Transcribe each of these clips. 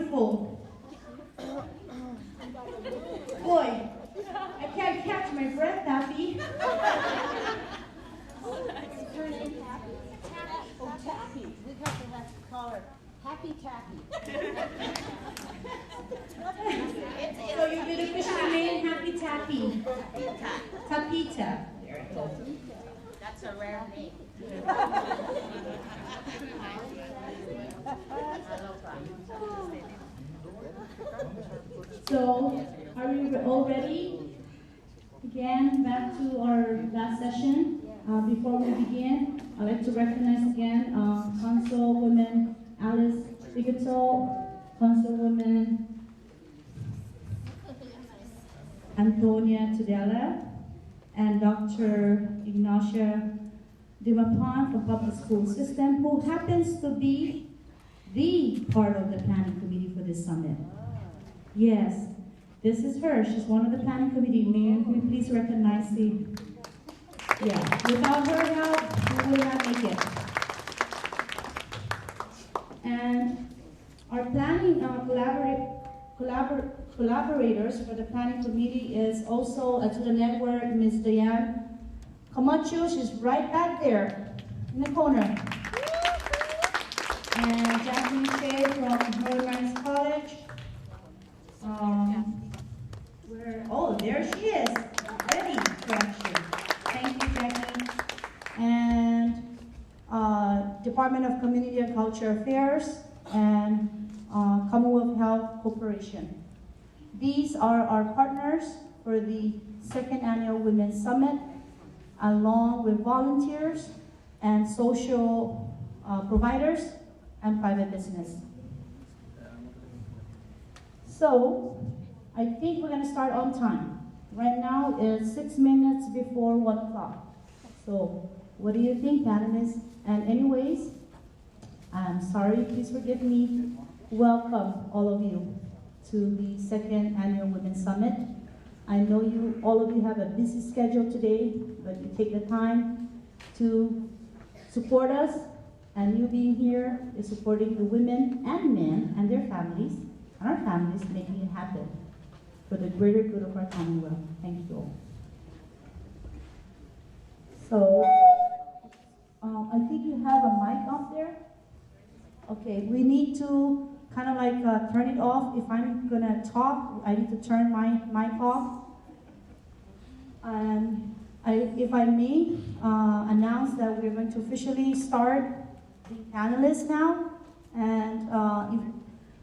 wonderful. Boy, I can't catch my breath, Happy. Her name Happy? Oh, Tappy. We have to call her Happy Tappy. So you've been officially named Happy Tappy. Tapita. There it goes. That's a rare name. So, are we all ready? Again, back to our last session. Before we begin, I'd like to recognize again Councilwoman Alice Bigetol, Councilwoman Antonia Tudela, and Dr. Ignacia Dimapan from Public School System, who happens to be the part of the planning committee for this summit. Yes, this is her. She's one of the planning committee. May we please recognize the... Yeah, without her help, we will not make it. And our planning collaborators for the planning committee is also to the network, Ms. Day1 Camacho. She's right back there in the corner. And Jacqueline Shea from Northern Mines College. Oh, there she is, ready for action. Thank you, Jackie. And Department of Community and Culture Affairs and Commonwealth Health Corporation. These are our partners for the second annual Women's Summit, along with volunteers and social providers and private business. So, I think we're going to start on time. Right now it's 6 minutes before 1 o'clock. So, what do you think, panelists? And anyways, I'm sorry, please forgive me. Welcome, all of you, to the second annual Women's Summit. I know all of you have a busy schedule today, but you take the time to support us, and you being here is supporting the women and men and their families, and our families, making it happen for the greater good of our Commonwealth. Thank you all. So, I think you have a mic up there. Okay, we need to kind of like turn it off. If I'm gonna talk, I need to turn my mic off. If I may announce that we're going to officially start the panelists now, and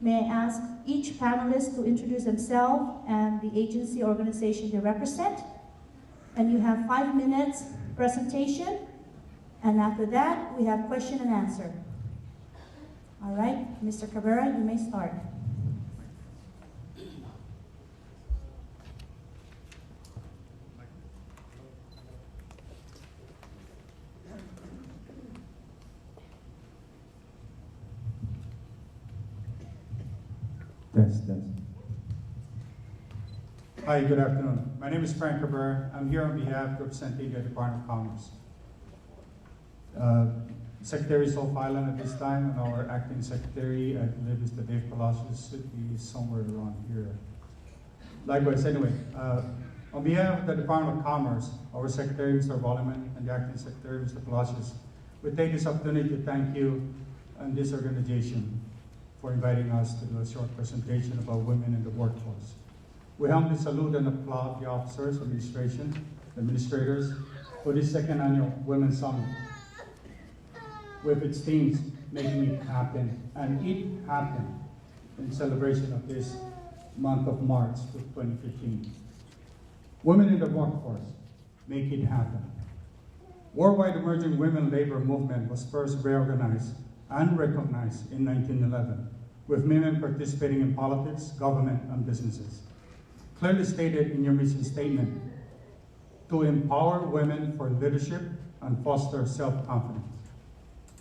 may I ask each panelist to introduce themselves and the agency or organization they represent. And you have 5 minutes presentation, and after that, we have question and answer. All right, Mr. Cabrera, you may start. Test. Hi, good afternoon. My name is Frank Cabrera. I'm here on behalf representing the Department of Commerce. Secretary is off island at this time, and our acting secretary, I believe, is the Dave Palacios, should be somewhere around here. Likewise, anyway, on behalf of the Department of Commerce, our Secretary, Mr. Volleman, and the acting secretary, Mr. Palacios, we take this opportunity to thank you and this organization for inviting us to do a short presentation about women in the workforce. We humbly salute and applaud the officers, administrators for this second annual Women's Summit, with its themes making it happen, and it happened in celebration of this month of March of 2015. Women in the workforce, make it happen. Worldwide Emerging Women Labor Movement was first reorganized and recognized in 1911, with women participating in politics, government, and businesses. Clearly stated in your mission statement, to empower women for leadership and foster self-confidence.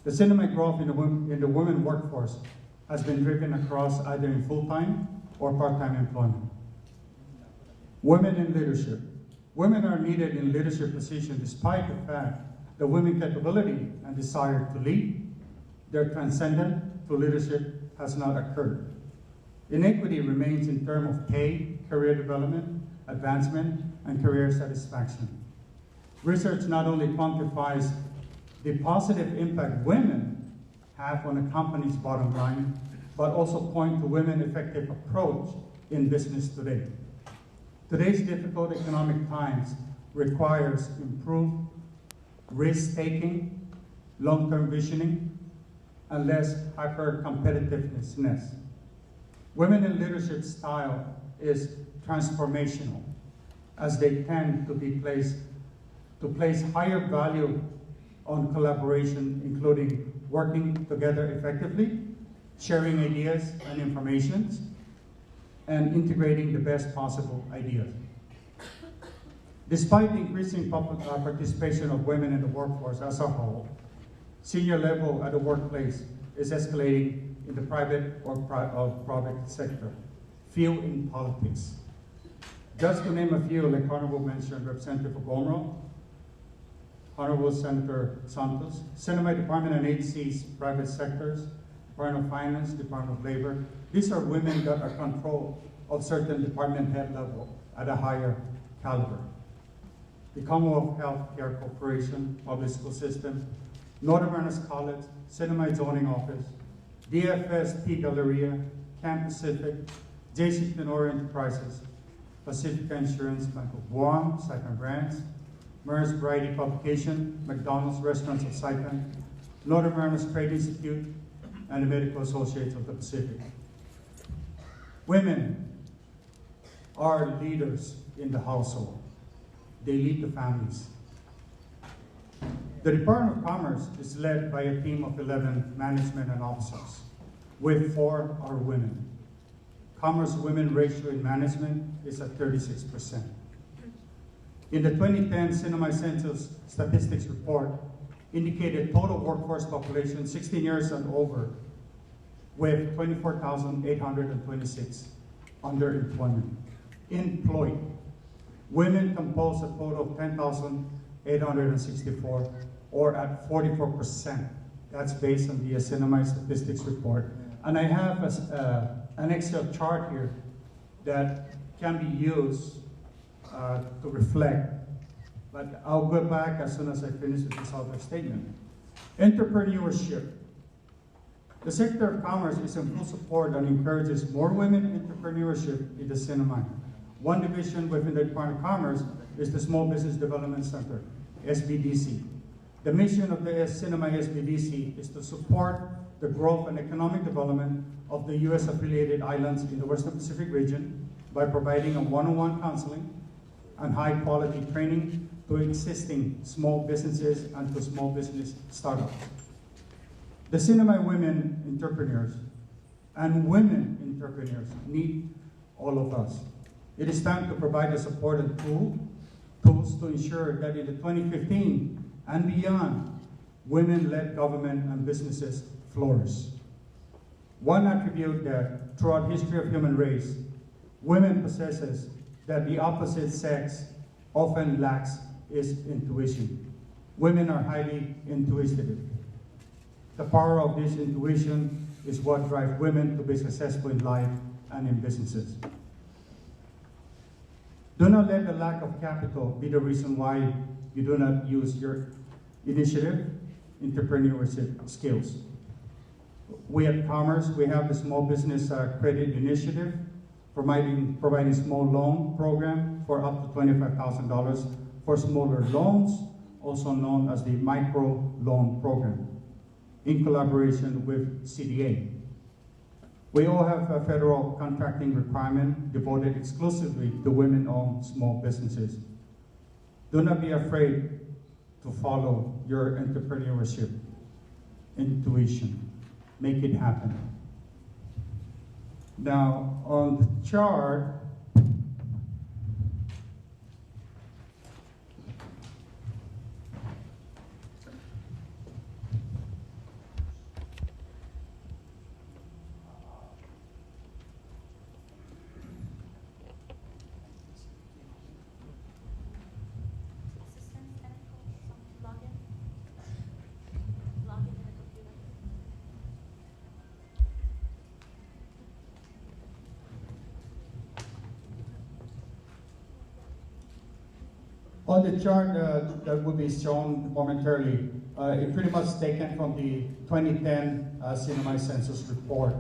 The cinematic growth in the women workforce has been driven across either in full-time or part-time employment. Women in leadership. Women are needed in leadership positions despite the fact that women's capability and desire to lead, their transcendence to leadership has not occurred. Inequity remains in terms of pay, career development, advancement, and career satisfaction. Research not only quantifies the positive impact women have on a company's bottom line, but also point to women's effective approach in business today. Today's difficult economic times requires improved risk-taking, long-term visioning, and less hyper-competitiveness. Women in leadership style is transformational, as they tend to place higher value on collaboration, including working together effectively, sharing ideas and information, and integrating the best possible ideas. Despite the increasing participation of women in the workforce as a whole, senior level at the workplace is escalating in the private or private sector, few in politics. Just to name a few, like Honorable mentioned, Representative Ogomro, Honorable Senator Santos, Semi Department and agencies, private sectors, Department of Finance, Department of Labor. These are women that are control of certain department head level at a higher caliber. The Commonwealth Health Care Corporation, Public School System, Northern Mariners College, Semi Zoning Office, DFS T Galleria, Camp Pacific, JC Tenor Enterprises, Pacifica Insurance, Bank of Guam, Saipan Brands, Mariners Variety Publication, McDonald's Restaurants of Saipan, Northern Mariners Trade Institute, and the Medical Associates of the Pacific. Women are leaders in the household. They lead the families. The Department of Commerce is led by a team of 11 management and officers, with 4 are women. Commerce women ratio in management is at 36%. In the 2010 Sinai Census Statistics Report, indicated total workforce population 16 years and over with 24,826 employed. Women compose a total of 10,864, or at 44%. That's based on the Sinai Statistics Report. And I have an Excel chart here that can be used to reflect, but I'll go back as soon as I finish with this other statement. Entrepreneurship. The sector of commerce is in full support and encourages more women entrepreneurship in the Sinai. One division within the Department of Commerce is the Small Business Development Center, SBDC. The mission of the Sinai SBDC is to support the growth and economic development of the U.S. affiliated islands in the Western Pacific region by providing a one-on-one counseling and high-quality training to existing small businesses and to small business startups. The Sinai women entrepreneurs and women entrepreneurs need all of us. It is time to provide the support and tools to ensure that in the 2015 and beyond, women-led government and businesses flourish. One attribute that throughout history of human race, women possesses that the opposite sex often lacks is intuition. Women are highly intuitive. The power of this intuition is what drives women to be successful in life and in businesses. Do not let the lack of capital be the reason why you do not use your initiative, entrepreneurship skills. We at Commerce, we have the Small Business Credit Initiative, providing small loan program for up to $25,000 for smaller loans, also known as the micro loan program, in collaboration with CDA. We all have a federal contracting requirement devoted exclusively to women-owned small businesses. Do not be afraid to follow your entrepreneurship intuition. Make it happen. Now, on the chart, On the chart that will be shown momentarily, it pretty much taken from the 2010 CNMI census report.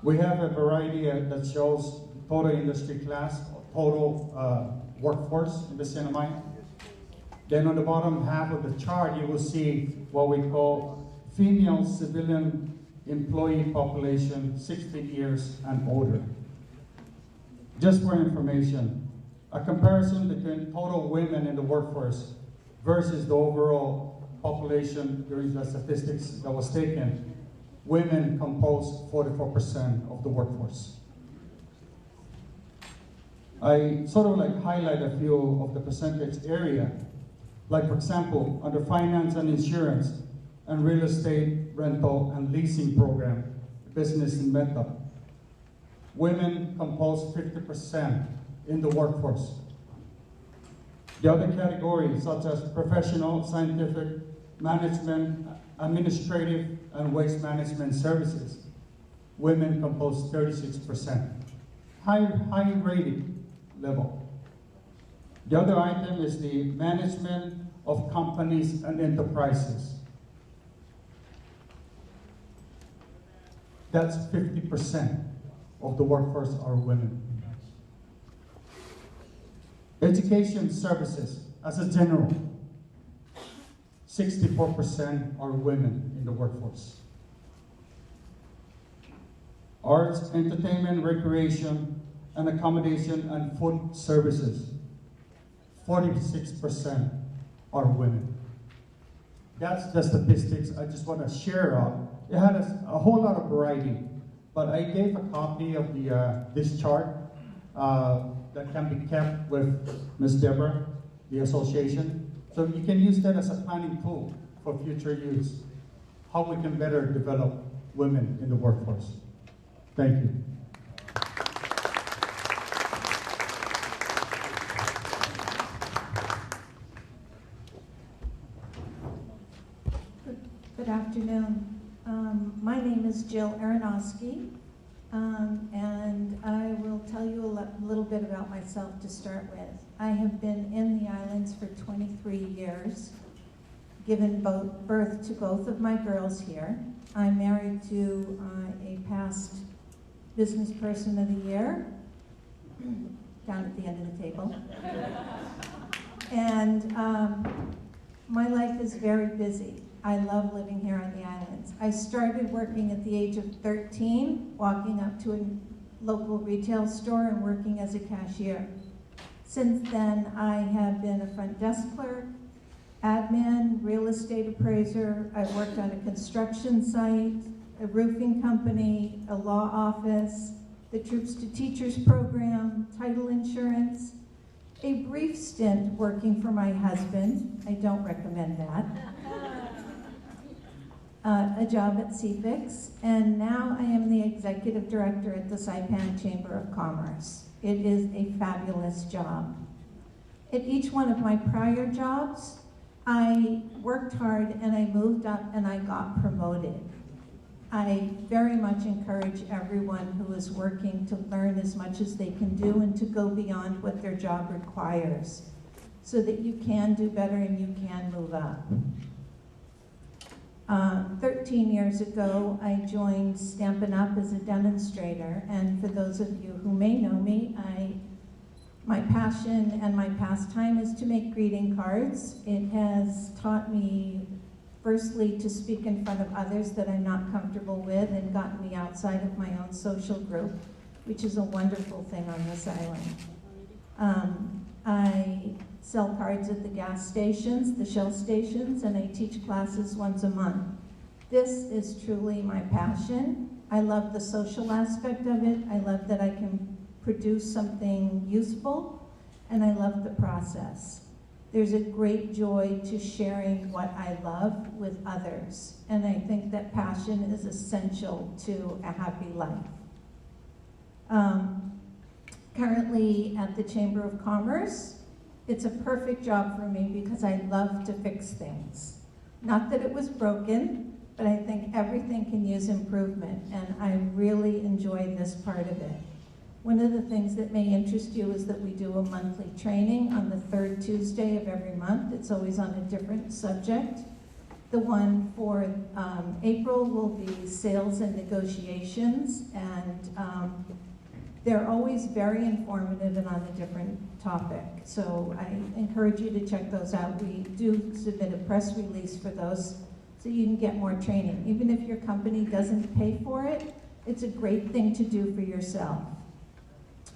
We have a variety that shows total industry class, total workforce in the CNMI. Then on the bottom half of the chart, you will see what we call female civilian employee population 16 years and older. Just for information, a comparison between total women in the workforce versus the overall population during the statistics that was taken, women compose 44% of the workforce. I sort of like highlight a few of the percentage area. Like for example, under finance and insurance and real estate rental and leasing program, business in meta, women compose 50% in the workforce. The other categories such as professional, scientific, management, administrative, and waste management services, women compose 36%. High rating level. The other item is the management of companies and enterprises. That's 50% of the workforce are women. Education services, as a general, 64% are women in the workforce. Arts, entertainment, recreation, and accommodation and food services, 46% are women. That's the statistics I just want to share out. It had a whole lot of variety, but I gave a copy of this chart that can be kept with Ms. Deborah, the association. So you can use that as a planning tool for future use, how we can better develop women in the workforce. Thank you. Good afternoon. My name is Jill Aronofsky, and I will tell you a little bit about myself to start with. I have been in the islands for 23 years, given birth to both of my girls here. I'm married to a past Business Person of the Year, down at the end of the table. And my life is very busy. I love living here on the islands. I started working at the age of 13, walking up to a local retail store and working as a cashier. Since then, I have been a front desk clerk, admin, real estate appraiser. I've worked on a construction site, a roofing company, a law office, the Troops to Teachers program, title insurance, a brief stint working for my husband. I don't recommend that. A job at CFIX, and now I am the executive director at the Saipan Chamber of Commerce. It is a fabulous job. At each one of my prior jobs, I worked hard and I moved up and I got promoted. I very much encourage everyone who is working to learn as much as they can do and to go beyond what their job requires so that you can do better and you can move up. 13 years ago, I joined Stampin' Up! As a demonstrator, and for those of you who may know me, my passion and my pastime is to make greeting cards. It has taught me, firstly, to speak in front of others that I'm not comfortable with and gotten me outside of my own social group, which is a wonderful thing on this island. I sell cards at the gas stations, the Shell stations, and I teach classes once a month. This is truly my passion. I love the social aspect of it. I love that I can produce something useful, and I love the process. There's a great joy to sharing what I love with others, and I think that passion is essential to a happy life. Currently at the Chamber of Commerce, it's a perfect job for me because I love to fix things. Not that it was broken, but I think everything can use improvement, and I really enjoy this part of it. One of the things that may interest you is that we do a monthly training on the third Tuesday of every month. It's always on a different subject. The one for April will be sales and negotiations, and they're always very informative and on a different topic. So I encourage you to check those out. We do submit a press release for those so you can get more training. Even if your company doesn't pay for it, it's a great thing to do for yourself.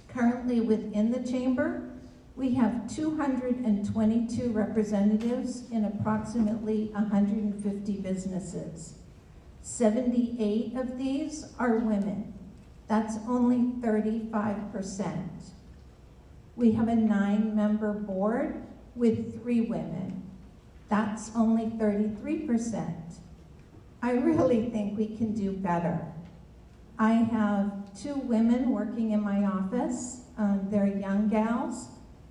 Currently within the chamber, we have 222 representatives in approximately 150 businesses. 78 of these are women. That's only 35%. We have a 9-member board with 3 women. That's only 33%. I really think we can do better. I have 2 women working in my office. They're young gals,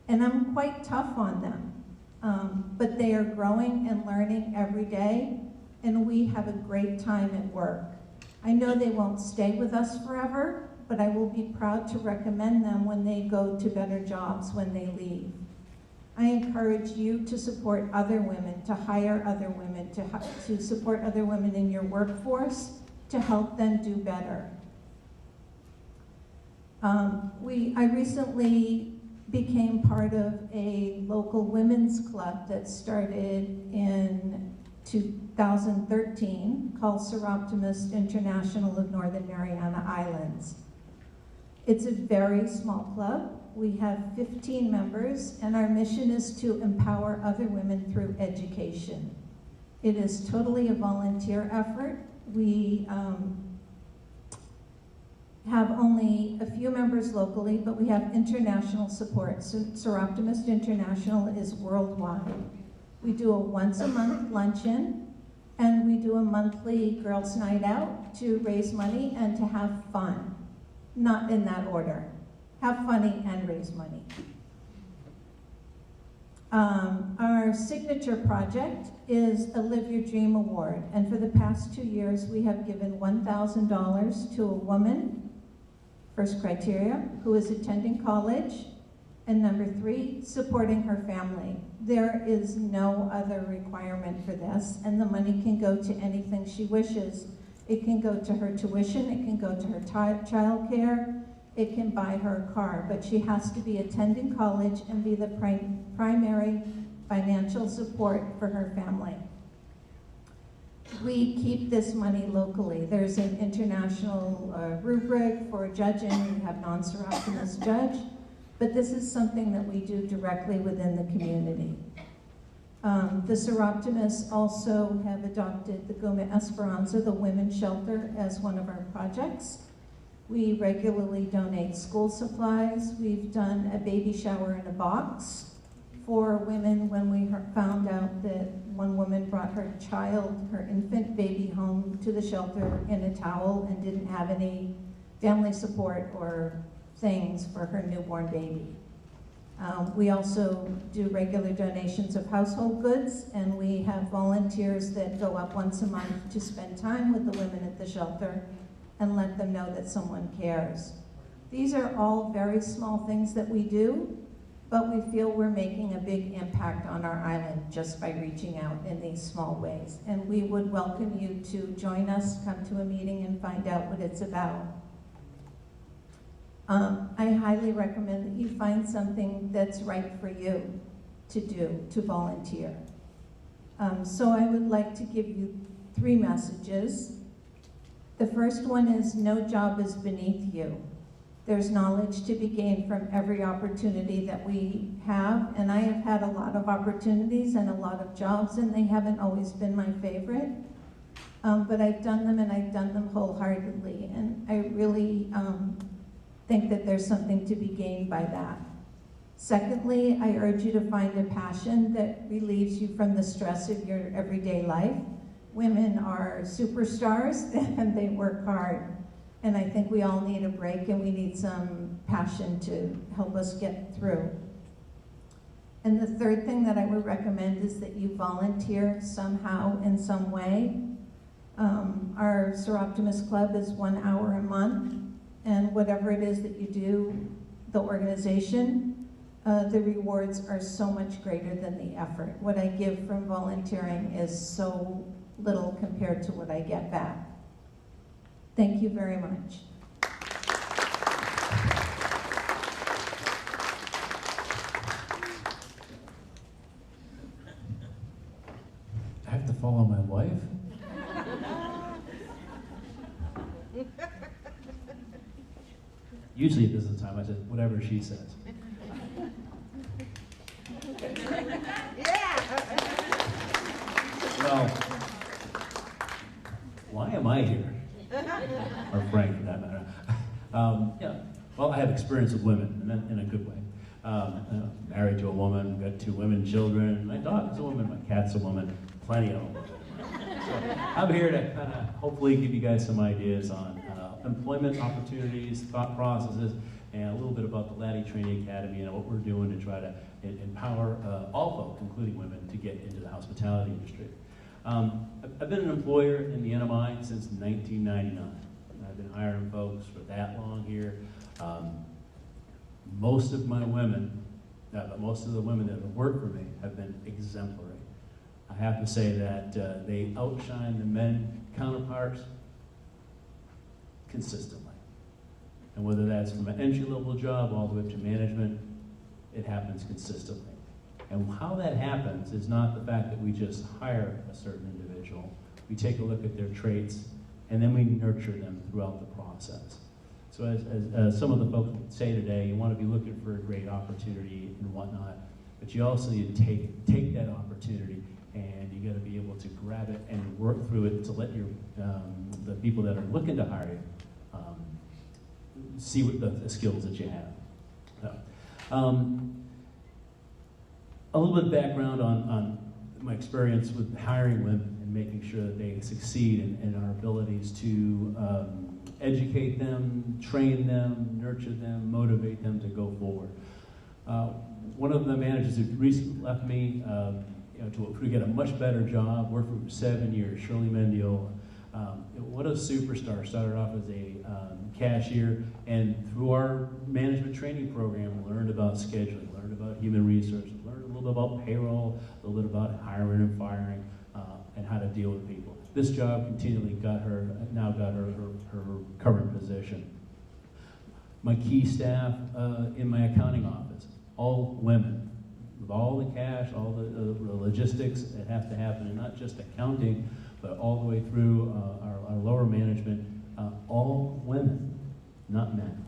and I'm quite tough on them. But they are growing and learning every day, and we have a great time at work. I know they won't stay with us forever, but I will be proud to recommend them when they go to better jobs when they leave. I encourage you to support other women, to hire other women, to support other women in your workforce, to help them do better. I recently became part of a local women's club that started in 2013 called Seroptimist International of Northern Mariana Islands. It's a very small club. We have 15 members, and our mission is to empower other women through education. It is totally a volunteer effort. We have only a few members locally, but we have international support. So Seroptimist International is worldwide. We do a once-a-month luncheon, and we do a monthly girls' night out to raise money and to have fun. Not in that order. Have funny and raise money. Our signature project is a Live Your Dream Award, and for the past 2 years we have given $1,000 to a woman, first criteria, who is attending college, and number 3, supporting her family. There is no other requirement for this, and the money can go to anything she wishes. It can go to her tuition, it can go to her child care, it can buy her a car, but she has to be attending college and be the primary financial support for her family. We keep this money locally. There's an international rubric for judging. We have non-Seroptimist judge, but this is something that we do directly within the community. The Seroptimists also have adopted the Goma Esperanza, the women's shelter, as one of our projects. We regularly donate school supplies. We've done a baby shower in a box for women when we found out that one woman brought her child, her infant baby, home to the shelter in a towel and didn't have any family support or things for her newborn baby. We also do regular donations of household goods, and we have volunteers that go up once a month to spend time with the women at the shelter and let them know that someone cares. These are all very small things that we do, but we feel we're making a big impact on our island just by reaching out in these small ways. And we would welcome you to join us, come to a meeting and find out what it's about. I highly recommend that you find something that's right for you to do, to volunteer. So I would like to give you 3 messages. The first one is, no job is beneath you. There's knowledge to be gained from every opportunity that we have, and I have had a lot of opportunities and a lot of jobs, and they haven't always been my favorite. But I've done them, and I've done them wholeheartedly, and I really think that there's something to be gained by that. Secondly, I urge you to find a passion that relieves you from the stress of your everyday life. Women are superstars and they work hard. And I think we all need a break, and we need some passion to help us get through. And the third thing that I would recommend is that you volunteer somehow in some way. Our Seroptimist Club is 1 hour a month, and whatever it is that you do, the organization, the rewards are so much greater than the effort. What I give from volunteering is so little compared to what I get back. Thank you very much. I have to follow my wife? Usually at this is the time I said, whatever she says. Well, why am I here? Or Frank, for that matter. Yeah. Well, I have experience with women, in a good way. Married to a woman, got 2 women, children. My dog is a woman, my cat's a woman, plenty of them. So I'm here to kind of hopefully give you guys some ideas on employment opportunities, thought processes, and a little bit about the Laddie Training Academy and what we're doing to try to empower all folk, including women, to get into the hospitality industry. I've been an employer in the NMI since 1999. I've been hiring folks for that long here. Most of my women, most of the women that have worked for me have been exemplary. I have to say that they outshine the men counterparts consistently. And whether that's from an entry-level job all the way up to management, it happens consistently. And how that happens is not the fact that we just hire a certain individual. We take a look at their traits, and then we nurture them throughout the process. So as some of the folks would say today, you want to be looking for a great opportunity and whatnot, but you also need to take that opportunity, and you got to be able to grab it and work through it to let your the people that are looking to hire you see what the skills that you have. A little bit of background on my experience with hiring women and making sure that they succeed in our abilities to educate them, train them, nurture them, motivate them to go forward. One of the managers who recently left me to get a much better job, worked for 7 years, Shirley Mendiola. What a superstar. Started off as a cashier, and through our management training program, learned about scheduling, learned about human resources, learned a little bit about payroll, a little bit about hiring and firing, and how to deal with people. This job continually got her current position. My key staff in my accounting office, all women, with all the cash, all the logistics that have to happen, and not just accounting, but all the way through our lower management, all women, not men.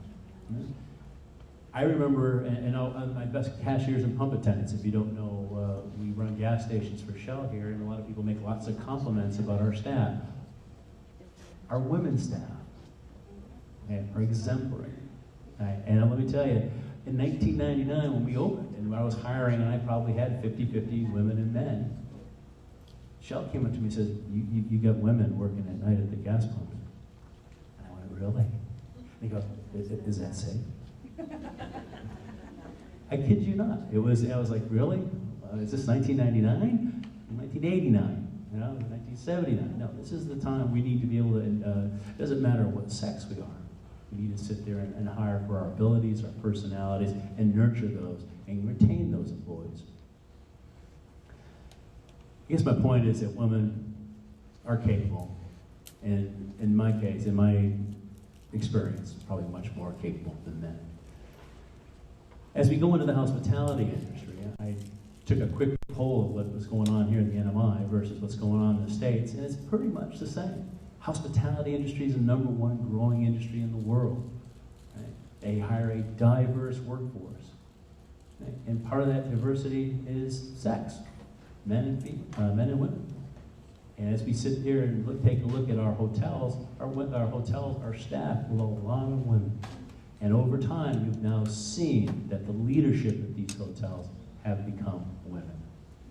I remember, and my best cashiers and pump attendants, if you don't know, we run gas stations for Shell here, and a lot of people make lots of compliments about our staff. Our women's staff are exemplary. And let me tell you, in 1999 when we opened, and I was hiring, and I probably had 50-50 women and men, Shell came up to me and said, you got women working at night at the gas pump. And I went, really? And he goes, is that safe? I kid you not. I was like, really? Is this 1999? 1989? 1979? No, this is the time we need to be able to, it doesn't matter what sex we are. We need to sit there and hire for our abilities, our personalities, and nurture those, and retain those employees. I guess my point is that women are capable, and in my case, in my experience, probably much more capable than men. As we go into the hospitality industry, I took a quick poll of what was going on here in the NMI versus what's going on in the States, and it's pretty much the same. Hospitality industry is the #1 growing industry in the world. Right? They hire a diverse workforce. Right? And part of that diversity is sex, men and women. And as we sit here and take a look at our hotels, our staffed with a lot of women. And over time, you've now seen that the leadership of these hotels have become women.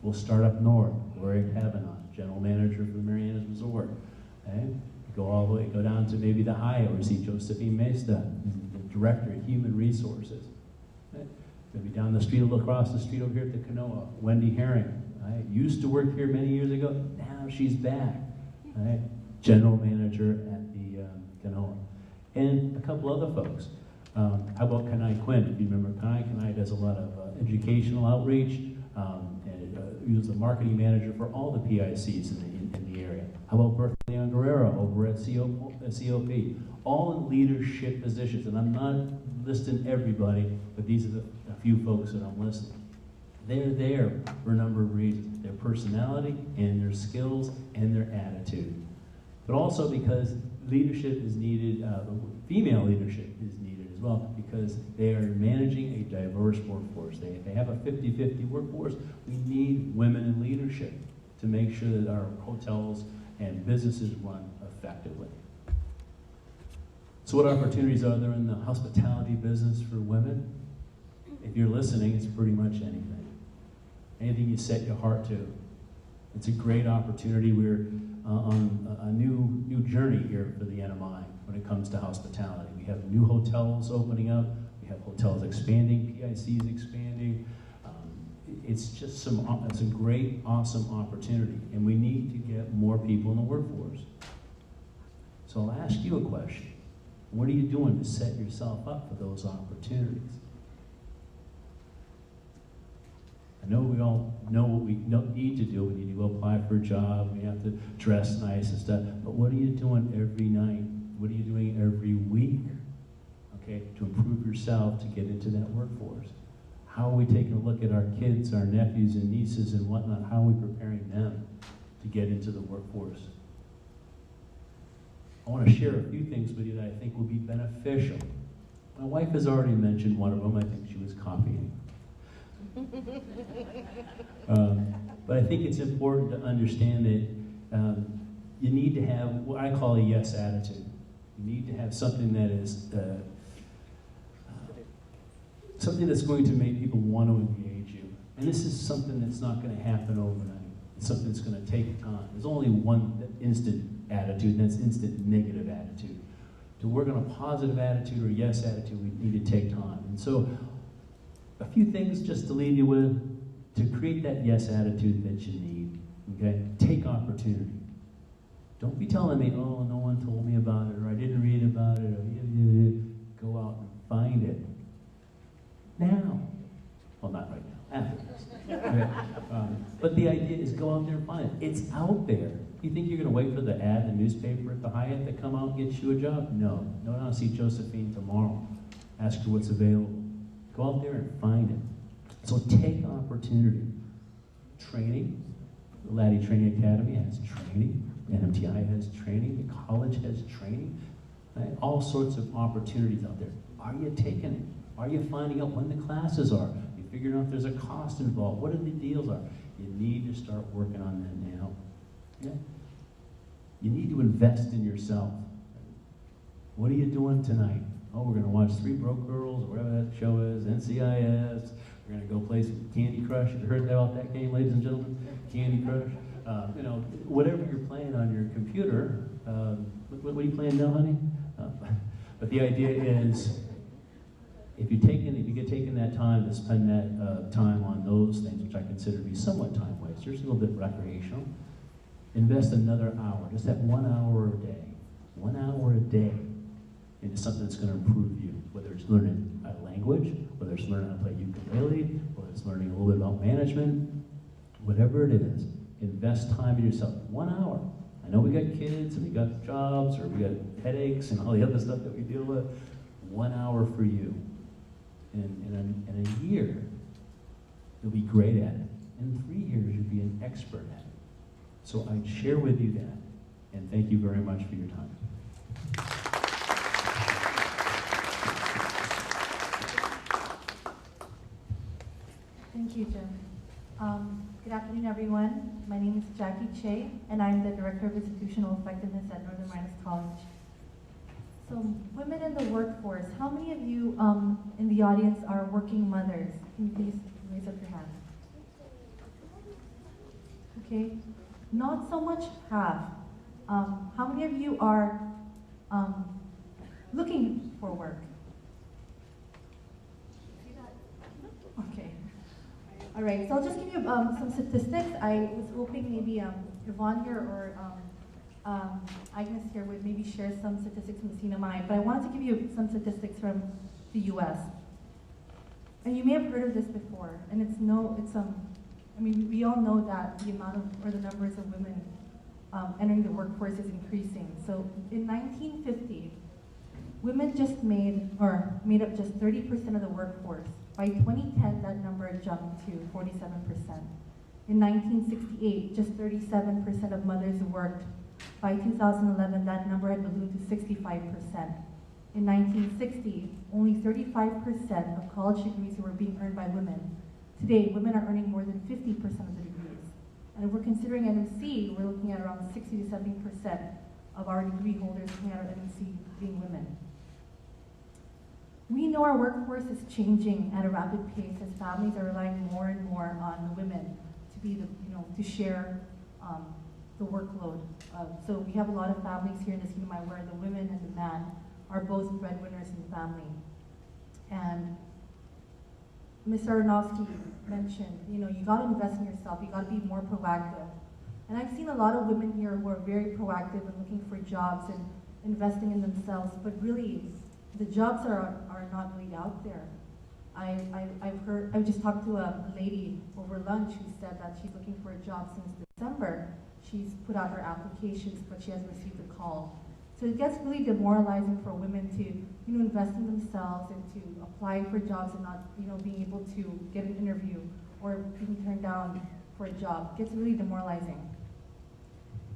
We'll start up north, Gloria Kavanaugh, general manager for Mariana's Resort. Okay? Go down to maybe the Hyatt, where you see Josephine Mesta, the director of human resources. Okay? Maybe down the street, across the street over here at the Canoa, Wendy Herring. Right? Used to work here many years ago, now she's back. Right? General manager at the Canoa. and a couple other folks. How about Kanai Quinn? If you remember Kanai, Kanai does a lot of educational outreach, and he was the marketing manager for all the PICs in the area. How about Bertha Leon Guerrero over at COP? All in leadership positions, and I'm not listing everybody, but these are a few folks that I'm listing. They're there for a number of reasons: their personality and their skills and their attitude. But also because leadership is needed, female leadership is needed as well, because they are managing a diverse workforce. They have a 50-50 workforce. We need women in leadership to make sure that our hotels and businesses run effectively. So what opportunities are there in the hospitality business for women? If you're listening, it's pretty much anything. Anything you set your heart to. It's a great opportunity. We're on a new journey here for the NMI when it comes to hospitality. We have new hotels opening up. We have hotels expanding, PICs expanding. It's just it's a great, awesome opportunity, and we need to get more people in the workforce. So I'll ask you a question. What are you doing to set yourself up for those opportunities? I know we all know what we need to do. We need to go apply for a job. We have to dress nice and stuff. But what are you doing every night? What are you doing every week, okay, to improve yourself to get into that workforce? How are we taking a look at our kids, our nephews and nieces and whatnot? How are we preparing them to get into the workforce? I want to share a few things with you that I think will be beneficial. My wife has already mentioned one of them. I think she was copying. But I think it's important to understand that you need to have what I call a yes attitude. You need to have something that is something that's going to make people want to engage you. And this is something that's not going to happen overnight. It's something that's going to take time. There's only one instant attitude, and that's instant negative attitude. To work on a positive attitude or yes attitude, we need to take time. And so a few things just to leave you with, to create that yes attitude that you need, okay? Take opportunity. Don't be telling me, oh, no one told me about it, or I didn't read about it, or go out and find it. Now. Well, not right now, after this. Okay? But the idea is go out there and find it. It's out there. You think you're going to wait for the ad in the newspaper at the Hyatt to come out and get you a job? No. No, see Josephine tomorrow. Ask her what's available. Go out there and find it. So take opportunity. Training. The Laddie Training Academy has training. NMTI has training. The college has training. Right? All sorts of opportunities out there. Are you taking it? Are you finding out when the classes are? You figuring out if there's a cost involved? What are the deals are? You need to start working on that now. Okay? You need to invest in yourself. What are you doing tonight? Oh, we're going to watch Three Broke Girls, or whatever that show is, NCIS. We're going to go play some Candy Crush. You heard about that game, ladies and gentlemen? Candy Crush. You know, whatever you're playing on your computer. What are you playing now, honey? But the idea is, if you get taken that time to spend that time on those things, which I consider to be somewhat time wasters, a little bit recreational, invest another hour, just that 1 hour a day. 1 hour a day into something that's going to improve you, whether it's learning a language, whether it's learning how to play ukulele, whether it's learning a little bit about management, whatever it is, invest time in yourself. 1 hour. I know we got kids and we got jobs or we got headaches and all the other stuff that we deal with. 1 hour for you. In a year, you'll be great at it. In 3 years, you'll be an expert at it. So I'd share with you that, and thank you very much for your time. Thank you, Jim. Good afternoon, everyone. My name is Jackie Che, and I'm the Director of Institutional Effectiveness at Northern Minus College. So, women in the workforce, how many of you in the audience are working mothers? Can you please raise up your hand? Okay, not so much half. How many of you are looking for work? Okay. All right, so I'll just give you some statistics. I was hoping maybe Yvonne here or Agnes here would maybe share some statistics from the CNMI, but I wanted to give you some statistics from the US. And you may have heard of this before, and I mean, we all know that the amount of, or the numbers of women entering the workforce is increasing. So in 1950, women just made up just 30% of the workforce. By 2010, that number jumped to 47%. In 1968, just 37% of mothers worked. By 2011, that number had ballooned to 65%. In 1960, only 35% of college degrees were being earned by women. Today, women are earning more than 50% of the degrees. And if we're considering NMC, we're looking at around 60 to 70% of our degree holders coming out of NMC being women. We know our workforce is changing at a rapid pace as families are relying more and more on the women to be to share the workload. So we have a lot of families here in the CNMI where the women and the man are both breadwinners in the family. And Ms. Aronofsky mentioned, you gotta invest in yourself, you gotta be more proactive. And I've seen a lot of women here who are very proactive and looking for jobs and investing in themselves, but really, the jobs are not really out there. I just talked to a lady over lunch who said that she's looking for a job since December. She's put out her applications, but she hasn't received a call. So it gets really demoralizing for women to, invest in themselves and to apply for jobs and not, being able to get an interview or being turned down for a job. It gets really demoralizing.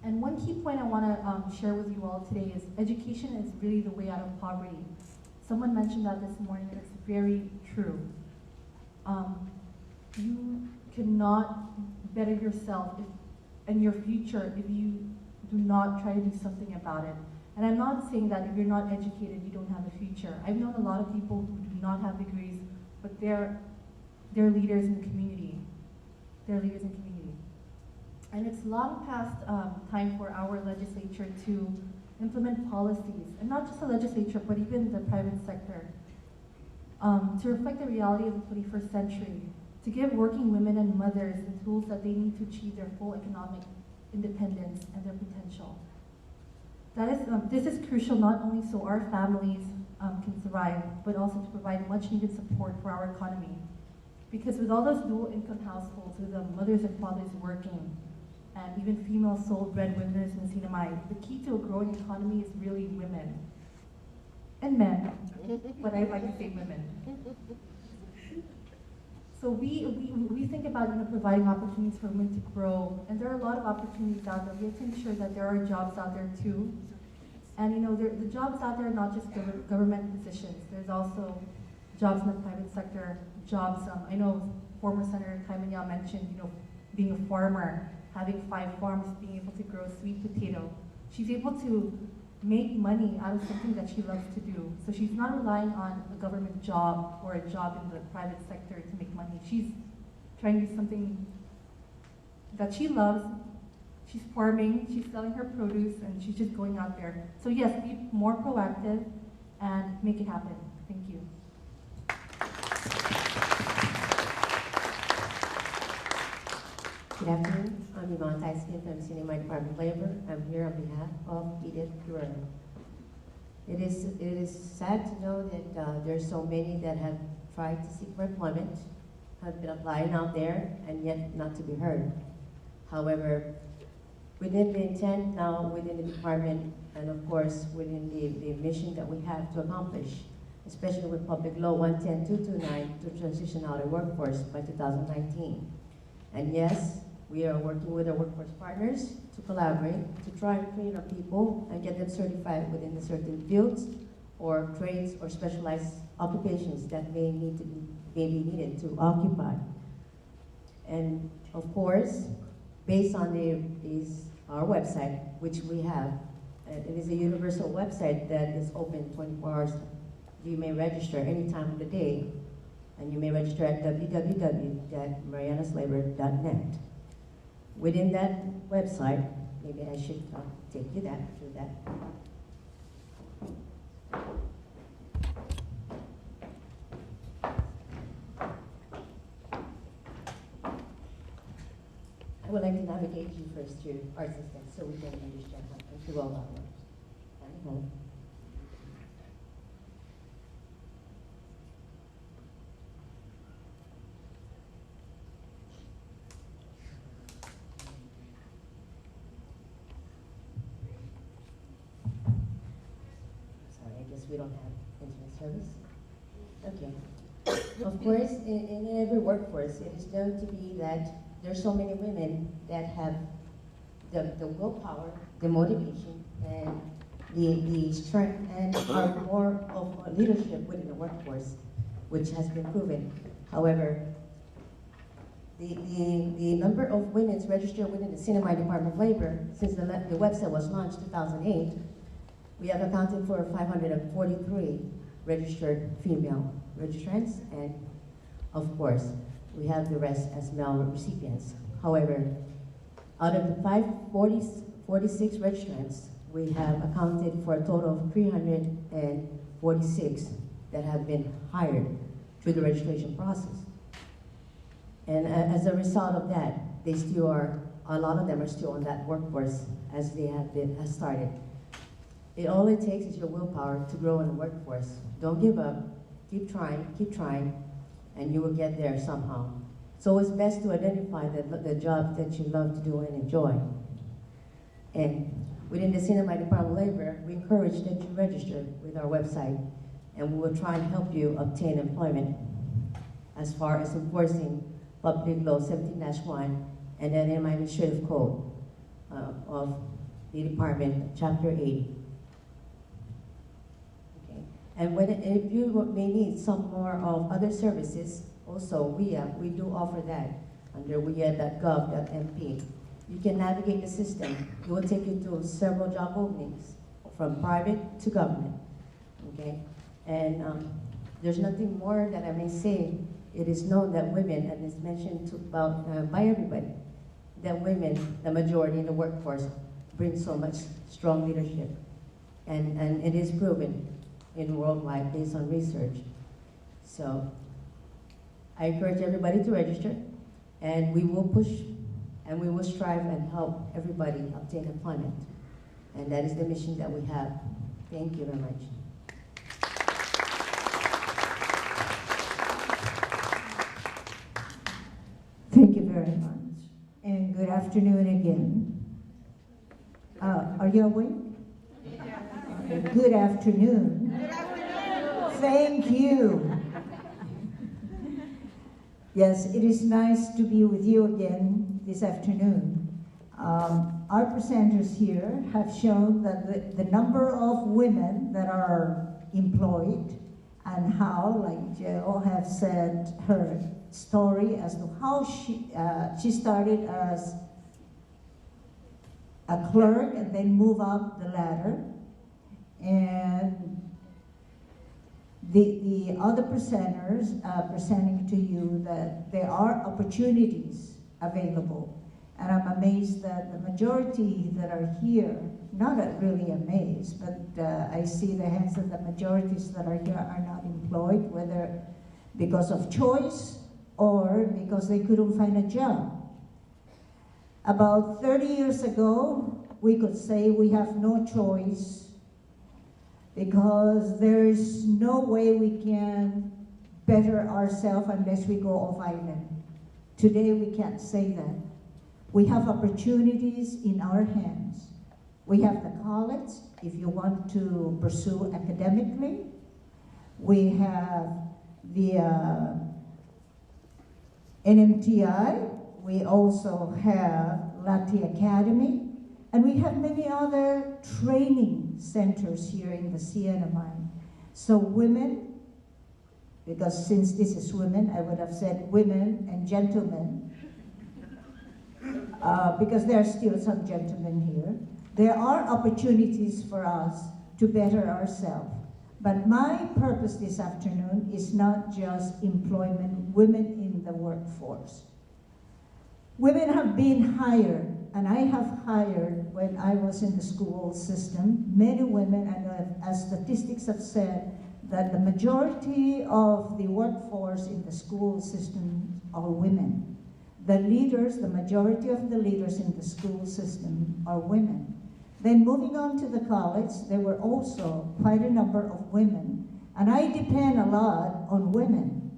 And one key point I want to share with you all today is education is really the way out of poverty. Someone mentioned that this morning, and it's very true. You cannot better yourself and your future if you do not try to do something about it. And I'm not saying that if you're not educated, you don't have a future. I've known a lot of people who do not have degrees, but they're leaders in the community. They're leaders in the community. And it's long past time for our legislature to implement policies, and not just the legislature, but even the private sector, to reflect the reality of the 21st century, to give working women and mothers the tools that they need to achieve their full economic independence and their potential. This is crucial not only so our families can survive, but also to provide much needed support for our economy. Because with all those dual income households, with the mothers and fathers working, and even female sole breadwinners in CNMI, the key to a growing economy is really women. And men, but I like to say women. So we think about providing opportunities for women to grow, and there are a lot of opportunities out there. We have to ensure that there are jobs out there too. And the jobs out there are not just government positions. There's also jobs in the private sector, jobs, I know former Senator Kaimanyao mentioned, being a farmer, having 5 farms, being able to grow sweet potato. She's able to make money out of something that she loves to do. So she's not relying on a government job or a job in the private sector to make money. She's trying to do something that she loves. She's farming, she's selling her produce, and she's just going out there. So yes, be more proactive and make it happen. Thank you. Good afternoon. I'm Yvonne Tyskin from CNMI Department of Labor. I'm here on behalf of Edith Guerrero. It is sad to know that there's so many that have tried to seek for employment, have been applying out there, and yet not to be heard. However, within the intent now within the department, and of course within the mission that we have to accomplish, especially with Public Law 110-229 to transition out of workforce by 2019. And yes, we are working with our workforce partners to collaborate, to try and train our people and get them certified within the certain fields or trades or specialized occupations that may be needed to occupy. And of course, based on our website, which we have, it is a universal website that is open 24 hours. You may register any time of the day, and you may register at www.marianaslabor.net. Within that website, maybe I should take you through that. I would like to navigate you first to our system so we can understand how to roll out. Sorry, I guess we don't have internet service. Okay. Of course, in every workforce, it is known to be that there's so many women that have the willpower, the motivation, and the strength, and are more of leadership within the workforce, which has been proven. However, the number of women registered within the CNMI Department of Labor since the website was launched in 2008, we have accounted for 543 registered female registrants, and of course, we have the rest as male recipients. However, out of the 546 registrants, we have accounted for a total of 346 that have been hired through the registration process. And as a result of that, they still are, a lot of them are still on that workforce as they have started. All it takes is your willpower to grow in the workforce. Don't give up, keep trying, and you will get there somehow. So it's best to identify the job that you love to do and enjoy. And within the CNMI Department of Labor, we encourage that you register with our website, and we will try and help you obtain employment as far as enforcing Public Law 17-1 and the NMI Administrative Code of the Department, Chapter 80. Okay. And if you may need some more of other services, also we do offer that under wea.gov.mp. You can navigate the system. It will take you to several job openings, from private to government, okay? And there's nothing more that I may say. It is known that women, and it's mentioned by everybody, that women, the majority in the workforce, bring so much strong leadership. And it is proven in worldwide based on research. So I encourage everybody to register, and we will push and we will strive and help everybody obtain employment. And that is the mission that we have. Thank you very much. Thank you very much. And good afternoon again. Are you awake? Okay, good afternoon. Good afternoon. Thank you. Yes, it is nice to be with you again this afternoon. Our presenters here have shown that the number of women that are employed and how, like Jill have said her story as to how she started as a clerk and then move up the ladder. And the other presenters presenting to you that there are opportunities available. And I'm amazed that the majority that are here, not really amazed, but I see the hands that the majorities that are here are not employed, whether because of choice or because they couldn't find a job. About 30 years ago, we could say we have no choice because there is no way we can better ourselves unless we go off island. Today, we can't say that. We have opportunities in our hands. We have the college, if you want to pursue academically. We have the NMTI. We also have Lati Academy. And we have many other training centers here in the CNMI. So women, because since this is women, I would have said women and gentlemen, because there are still some gentlemen here. There are opportunities for us to better ourselves. But my purpose this afternoon is not just employment, women in the workforce. Women have been hired, and I have hired when I was in the school system, many women, and as statistics have said, that the majority of the workforce in the school system are women. the leaders, the majority of the leaders in the school system are women. Then moving on to the college, there were also quite a number of women. And I depend a lot on women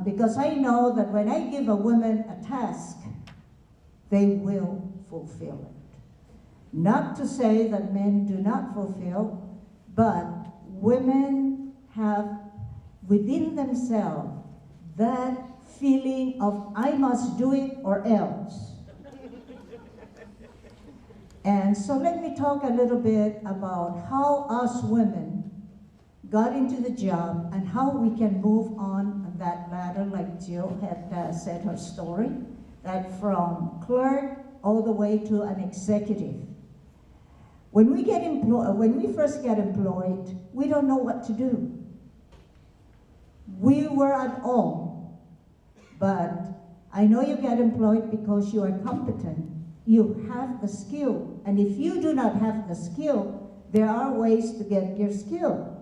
because I know that when I give a woman a task, they will fulfill it. Not to say that men do not fulfill, but women have within themselves that feeling of I must do it or else. And so let me talk a little bit about how us women got into the job and how we can move on that ladder, like Jill had said her story, that from clerk all the way to an executive. When we first get employed, we don't know what to do. We were at all, but I know you get employed because you are competent. You have the skill, and if you do not have the skill, there are ways to get your skill.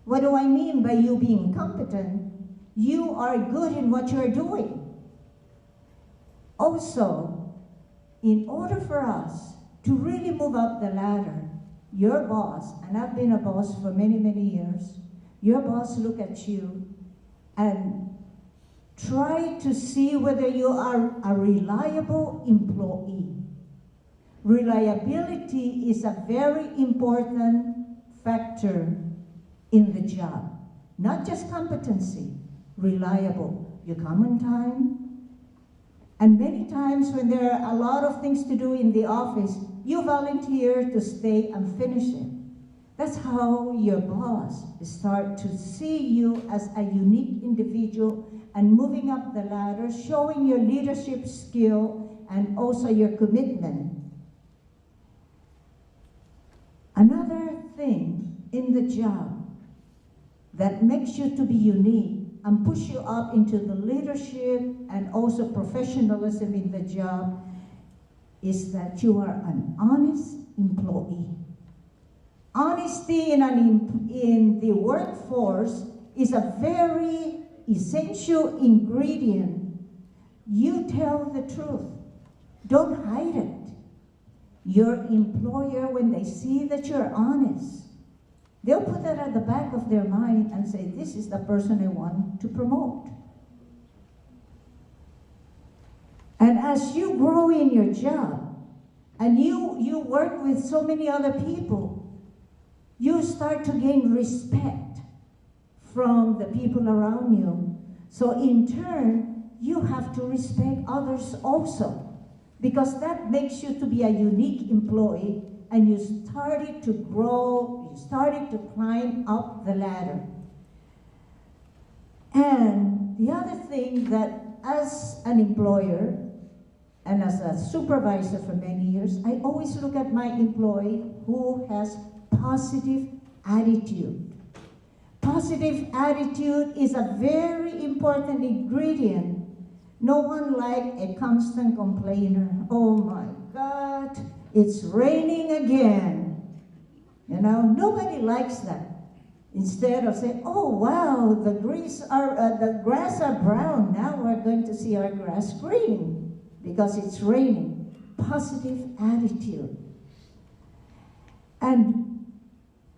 What do I mean by you being competent? You are good in what you're doing. Also, in order for us to really move up the ladder, your boss, and I've been a boss for many, many years, your boss look at you and try to see whether you are a reliable employee. Reliability is a very important factor in the job. Not just competency, reliable. You come on time. And many times when there are a lot of things to do in the office, you volunteer to stay and finish it. That's how your boss start to see you as a unique individual and moving up the ladder, showing your leadership skill and also your commitment. Another thing in the job that makes you to be unique and push you up into the leadership and also professionalism in the job is that you are an honest employee. Honesty in the workforce is a very essential ingredient. You tell the truth. Don't hide it. Your employer, when they see that you're honest, they'll put that at the back of their mind and say, this is the person I want to promote. And as you grow in your job, and you work with so many other people, you start to gain respect from the people around you. So in turn, you have to respect others also, because that makes you to be a unique employee, and you started to grow, you started to climb up the ladder. And the other thing that as an employer and as a supervisor for many years, I always look at my employee who has positive attitude. Positive attitude is a very important ingredient. No one like a constant complainer. Oh my God, it's raining again. You know, nobody likes that. Instead of saying, oh wow, the grass are brown. Now we're going to see our grass green because it's raining. Positive attitude. And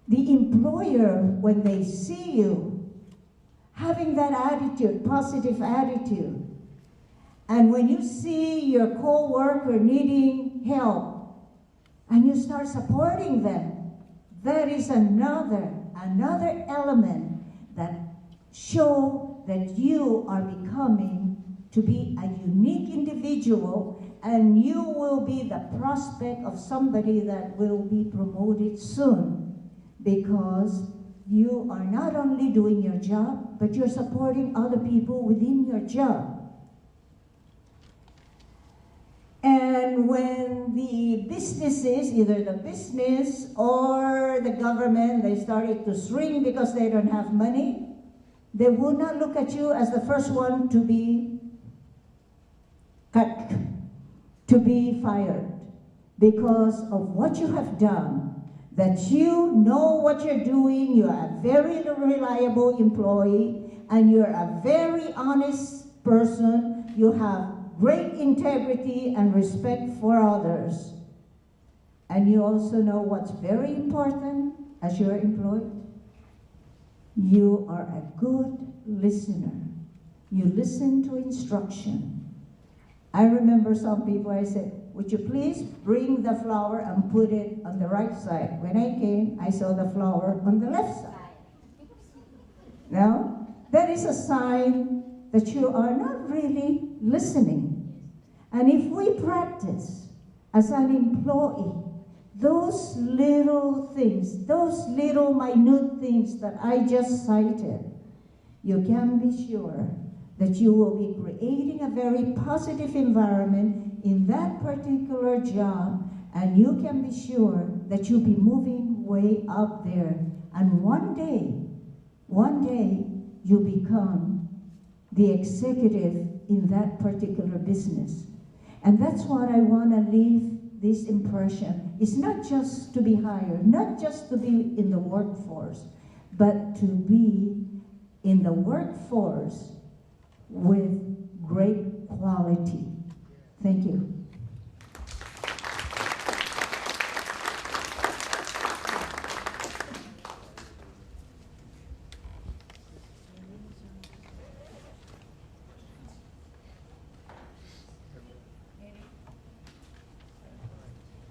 the employer, when they see you having that attitude, positive attitude, and when you see your co-worker needing help, and you start supporting them, that is another element that show that you are becoming to be a unique individual, and you will be the prospect of somebody that will be promoted soon, because you are not only doing your job, but you're supporting other people within your job. And when the businesses, either the business or the government, they started to shrink because they don't have money, they will not look at you as the first one to be cut, to be fired, because of what you have done, that you know what you're doing, you are a very reliable employee, and you're a very honest person, you have great integrity and respect for others. And you also know what's very important as you're employed? You are a good listener. You listen to instruction. I remember some people, I said, would you please bring the flower and put it on the right side? When I came, I saw the flower on the left side. Now, that is a sign that you are not really listening. And if we practice as an employee, those little things, those little minute things that I just cited, you can be sure that you will be creating a very positive environment in that particular job, and you can be sure that you'll be moving way up there. And one day, you become the executive in that particular business. And that's what I want to leave this impression. It's not just to be hired, not just to be in the workforce, but to be in the workforce with great quality. Thank you.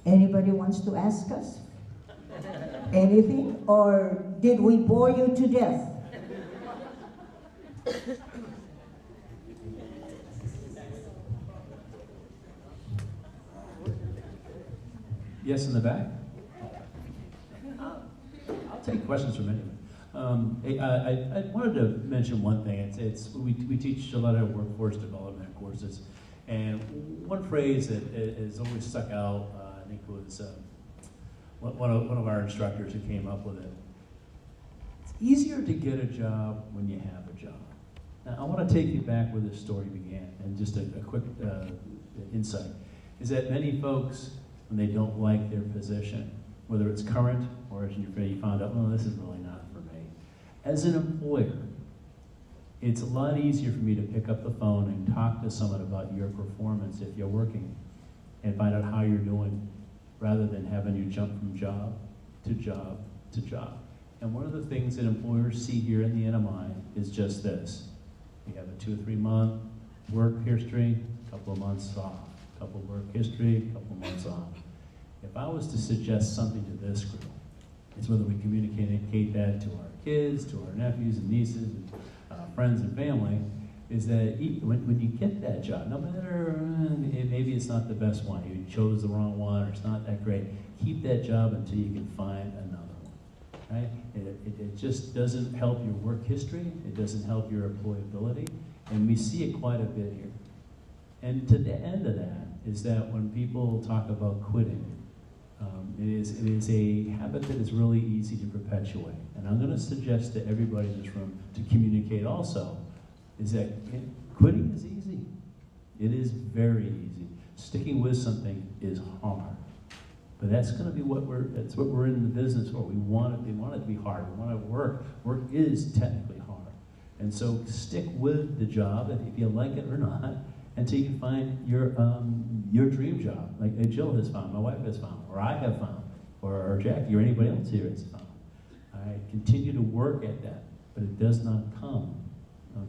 Anybody wants to ask us anything? Or did we bore you to death? Yes, in the back? I'll take questions from anyone. Hey, I wanted to mention one thing. We teach a lot of workforce development courses, and one phrase that has always stuck out, I think was one of our instructors who came up with it. It's easier to get a job when you have a job. Now, I want to take you back where this story began, and just a quick insight, is that many folks, when they don't like their position, whether it's current or as you found out, well, this is really not for me. As an employer, it's a lot easier for me to pick up the phone and talk to someone about your performance if you're working and find out how you're doing, rather than having you jump from job to job to job. And one of the things that employers see here in the NMI is just this. We have a 2 or 3 month work history, a couple of months off. Couple work history, couple months off. If I was to suggest something to this group, it's whether we communicate that to our kids, to our nephews and nieces, and friends and family, is that when you get that job, no matter, maybe it's not the best one, you chose the wrong one, or it's not that great, keep that job until you can find another one, right? It just doesn't help your work history, it doesn't help your employability, and we see it quite a bit here. And to the end of that is that when people talk about quitting, it is a habit that is really easy to perpetuate. And I'm going to suggest to everybody in this room to communicate also, is that quitting is easy. It is very easy. Sticking with something is hard. But that's going to be what we're in the business for. We want it to be hard. We want to work. Work is technically hard. And so stick with the job, if you like it or not, until you can find your dream job, like Jill has found, my wife has found, or I have found, or Jackie, or anybody else here has found. All right, continue to work at that, but it does not come,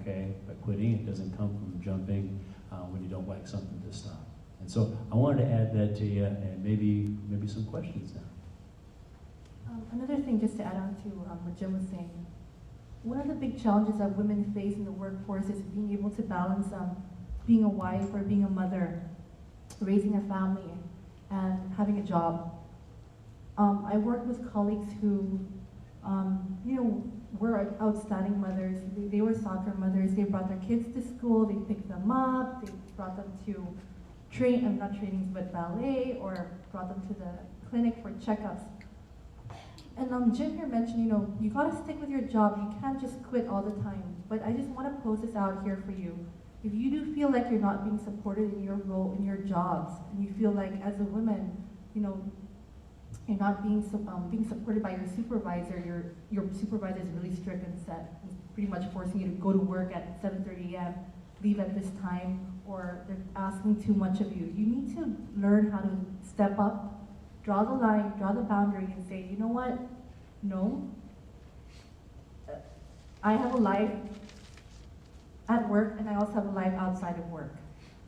okay, by quitting. It doesn't come from jumping when you don't like something to stop. And so I wanted to add that to you, and maybe some questions now. Another thing, just to add on to what Jim was saying, one of the big challenges that women face in the workforce is being able to balance being a wife or being a mother, raising a family, and having a job. I work with colleagues who, were outstanding mothers. They were soccer mothers. They brought their kids to school. They picked them up. They brought them to not trainings, but ballet, or brought them to the clinic for checkups. And Jim here mentioned, you gotta stick with your job. You can't just quit all the time. But I just want to pose this out here for you. If you do feel like you're not being supported in your role, in your jobs, and you feel like as a woman, you're not being supported by your supervisor, your supervisor is really strict and set, and pretty much forcing you to go to work at 7:30 a.m., leave at this time, or they're asking too much of you. You need to learn how to step up, draw the line, draw the boundary, and say, you know what? No. I have a life at work, and I also have a life outside of work.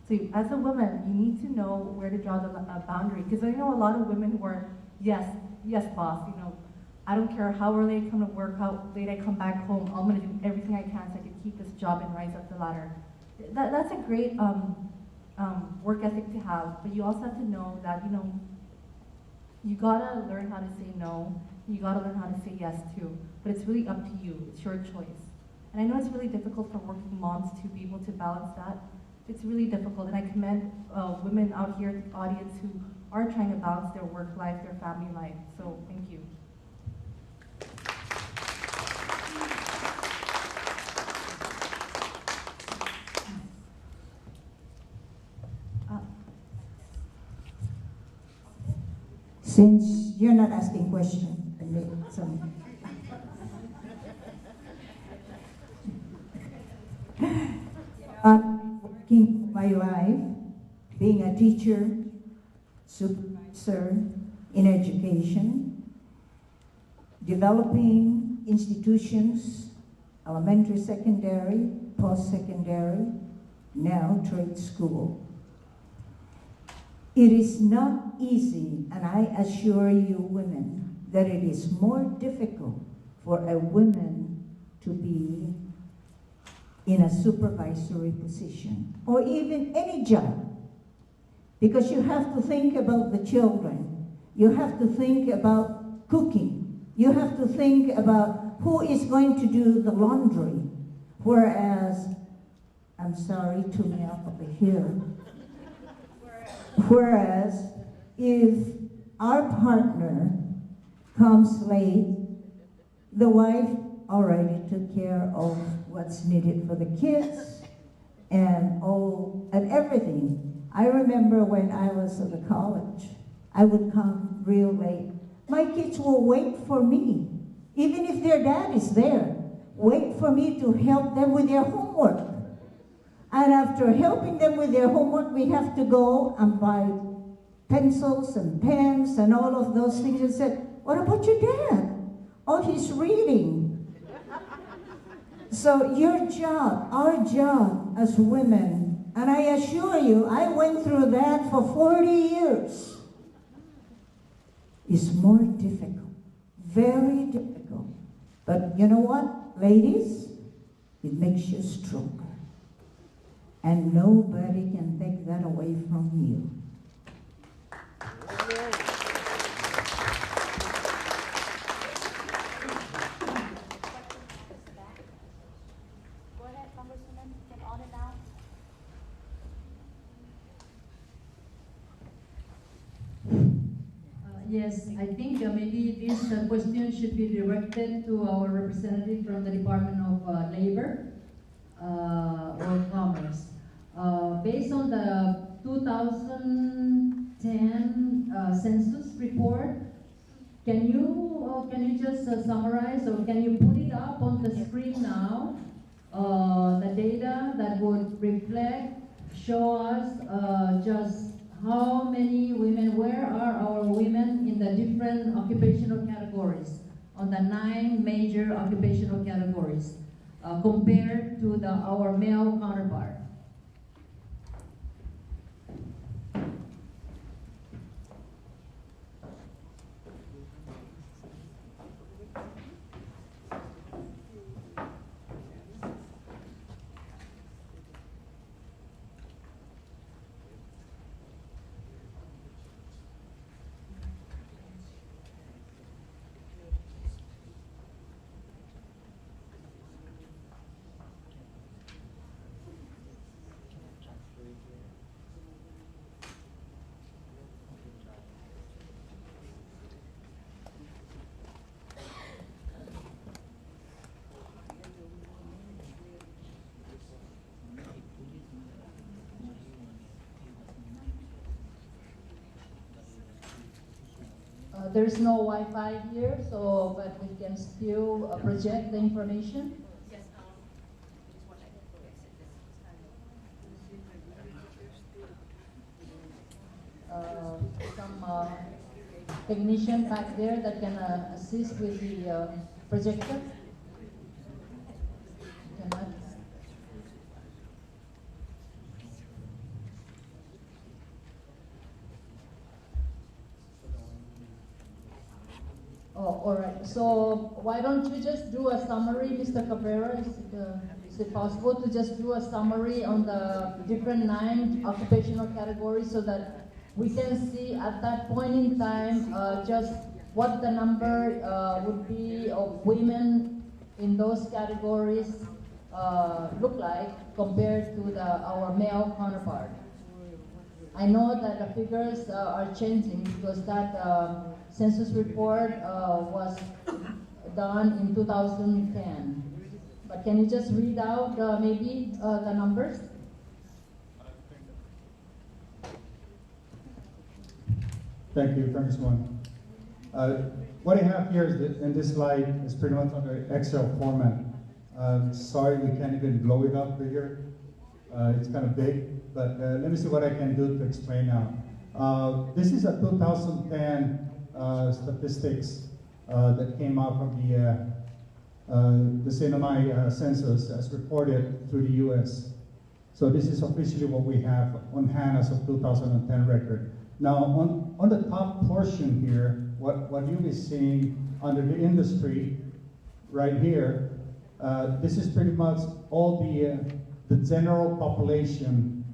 So as a woman, you need to know where to draw the boundary. Because I know a lot of women who are, yes, boss, you know, I don't care how early I come to work, how late I come back home, I'm gonna do everything I can so I can keep this job and rise up the ladder. That's a great work ethic to have, but you also have to know that, you know, you gotta learn how to say no, you gotta learn how to say yes too, but it's really up to you, it's your choice. And I know it's really difficult for working moms to be able to balance that. It's really difficult, and I commend women out here in the audience who are trying to balance their work life, their family life, so thank you. Since you're not asking questions, working my life, being a teacher, supervisor in education, developing institutions, elementary, secondary, post-secondary, now trade school. It is not easy, and I assure you women that it is more difficult for a woman to be in a supervisory position or even any job, because you have to think about the children, you have to think about cooking, you have to think about who is going to do the laundry, whereas, I'm sorry to me up over here, whereas if our partner comes late, the wife already took care of what's needed for the kids and everything. I remember when I was at the college, I would come real late. My kids will wait for me, even if their dad is there, wait for me to help them with their homework. And after helping them with their homework, we have to go and buy pencils and pens and all of those things. And said, what about your dad? Oh, he's reading. So your job, our job as women, and I assure you, I went through that for 40 years, is more difficult, very difficult. But you know what, ladies? It makes you stronger. And nobody can take that away from you. Go ahead, Congresswoman, get on it now. Yes, I think maybe this question should be directed to our representative from the Department of Labor or Commerce. Based on the 2010 census report, can you just summarize, or can you put it up on the screen now? The data that would show us just how many women, where are our women in the different occupational categories, on the 9 major occupational categories, compared to our male counterpart. There's no Wi-Fi here, so but we can still project the information. Yes, technician back there that can assist with the projector? Cannot? Oh, all right. So why don't you just do a summary, Mr. Cabrera? Is it possible to just do a summary on the different 9 occupational categories so that we can see at that point in time just what the number would be of women in those categories look like compared to our male counterpart? I know that the figures are changing because that census report was done in 2010. But can you just read out maybe the numbers? Thank you, Congresswoman. What I have here is in this slide is pretty much under Excel format. Sorry, we can't even blow it up here. It's kind of big, but let me see what I can do to explain now. This is a 2010 statistics that came out from the Sinamay census as reported through the U.S. So this is officially what we have on hand as of 2010 record. Now, on the top portion here, what you'll be seeing under the industry right here, this is pretty much all the general population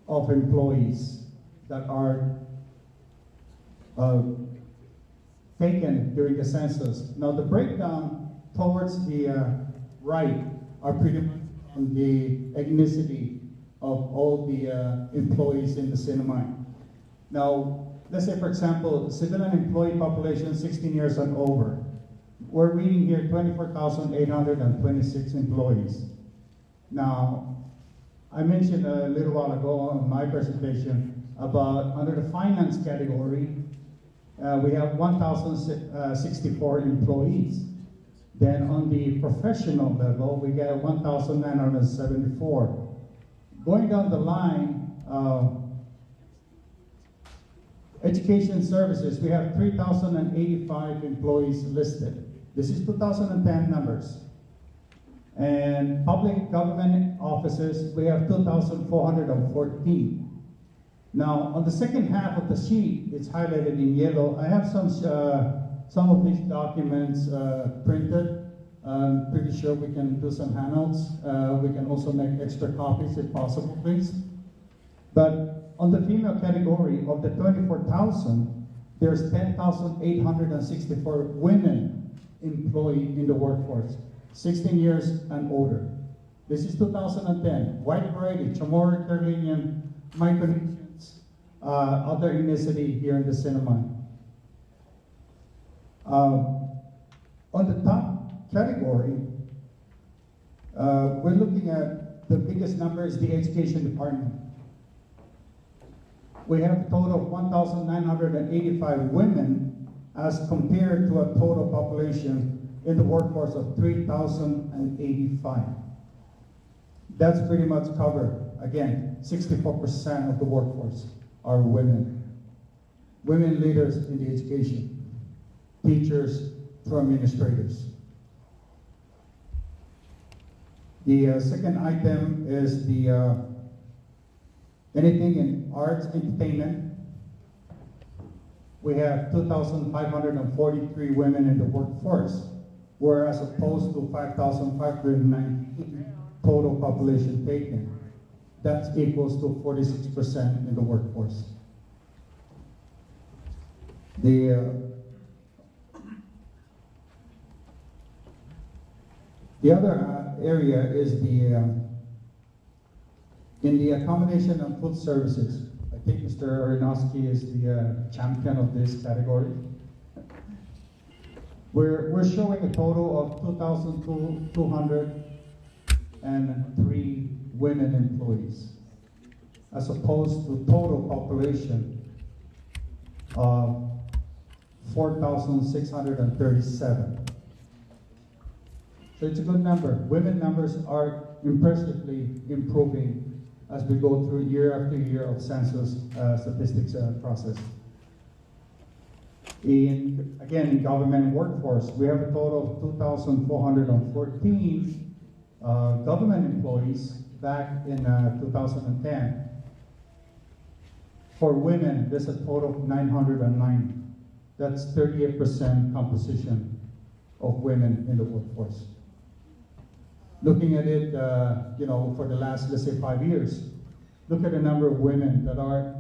of employees that are taken during the census. Now, the breakdown towards the right are pretty much on the ethnicity of all the employees in the Sinamay. Now, let's say, for example, civilian employee population 16 years and over. We're reading here 24,826 employees. Now, I mentioned a little while ago in my presentation about under the finance category, we have 1,064 employees. Then on the professional level, we get 1,974. Going down the line, education services, we have 3,085 employees listed. This is 2010 numbers. And public government offices, we have 2,414. Now, on the second half of the sheet, it's highlighted in yellow. I have some of these documents printed. I'm pretty sure we can do some handouts. We can also make extra copies if possible, please. But on the female category of the 24,000, there's 10,864 women employed in the workforce, 16 years and older. This is 2010. Wide variety, Chamorro, Carolinian, Micronesians, other ethnicity here in the Sinamay. On the top category, we're looking at the biggest number is the education department. We have a total of 1,985 women as compared to a total population in the workforce of 3,085. That's pretty much covered. Again, 64% of the workforce are women. Women leaders in the education, teachers to administrators. The second item is the anything in arts, entertainment. We have 2,543 women in the workforce, whereas opposed to 5,519 total population taken. That equals to 46% in the workforce. The other area is in the accommodation and food services. I think Mr. Aronofsky is the champion of this category. We're showing a total of 2,203 women employees, as opposed to total population of 4,637. So it's a good number. Women numbers are impressively improving as we go through year after year of census statistics process. Again, in government workforce, we have a total of 2,414 government employees back in 2010. For women, there's a total of 990. That's 38% composition of women in the workforce. Looking at it, for the last, let's say, 5 years, look at the number of women that are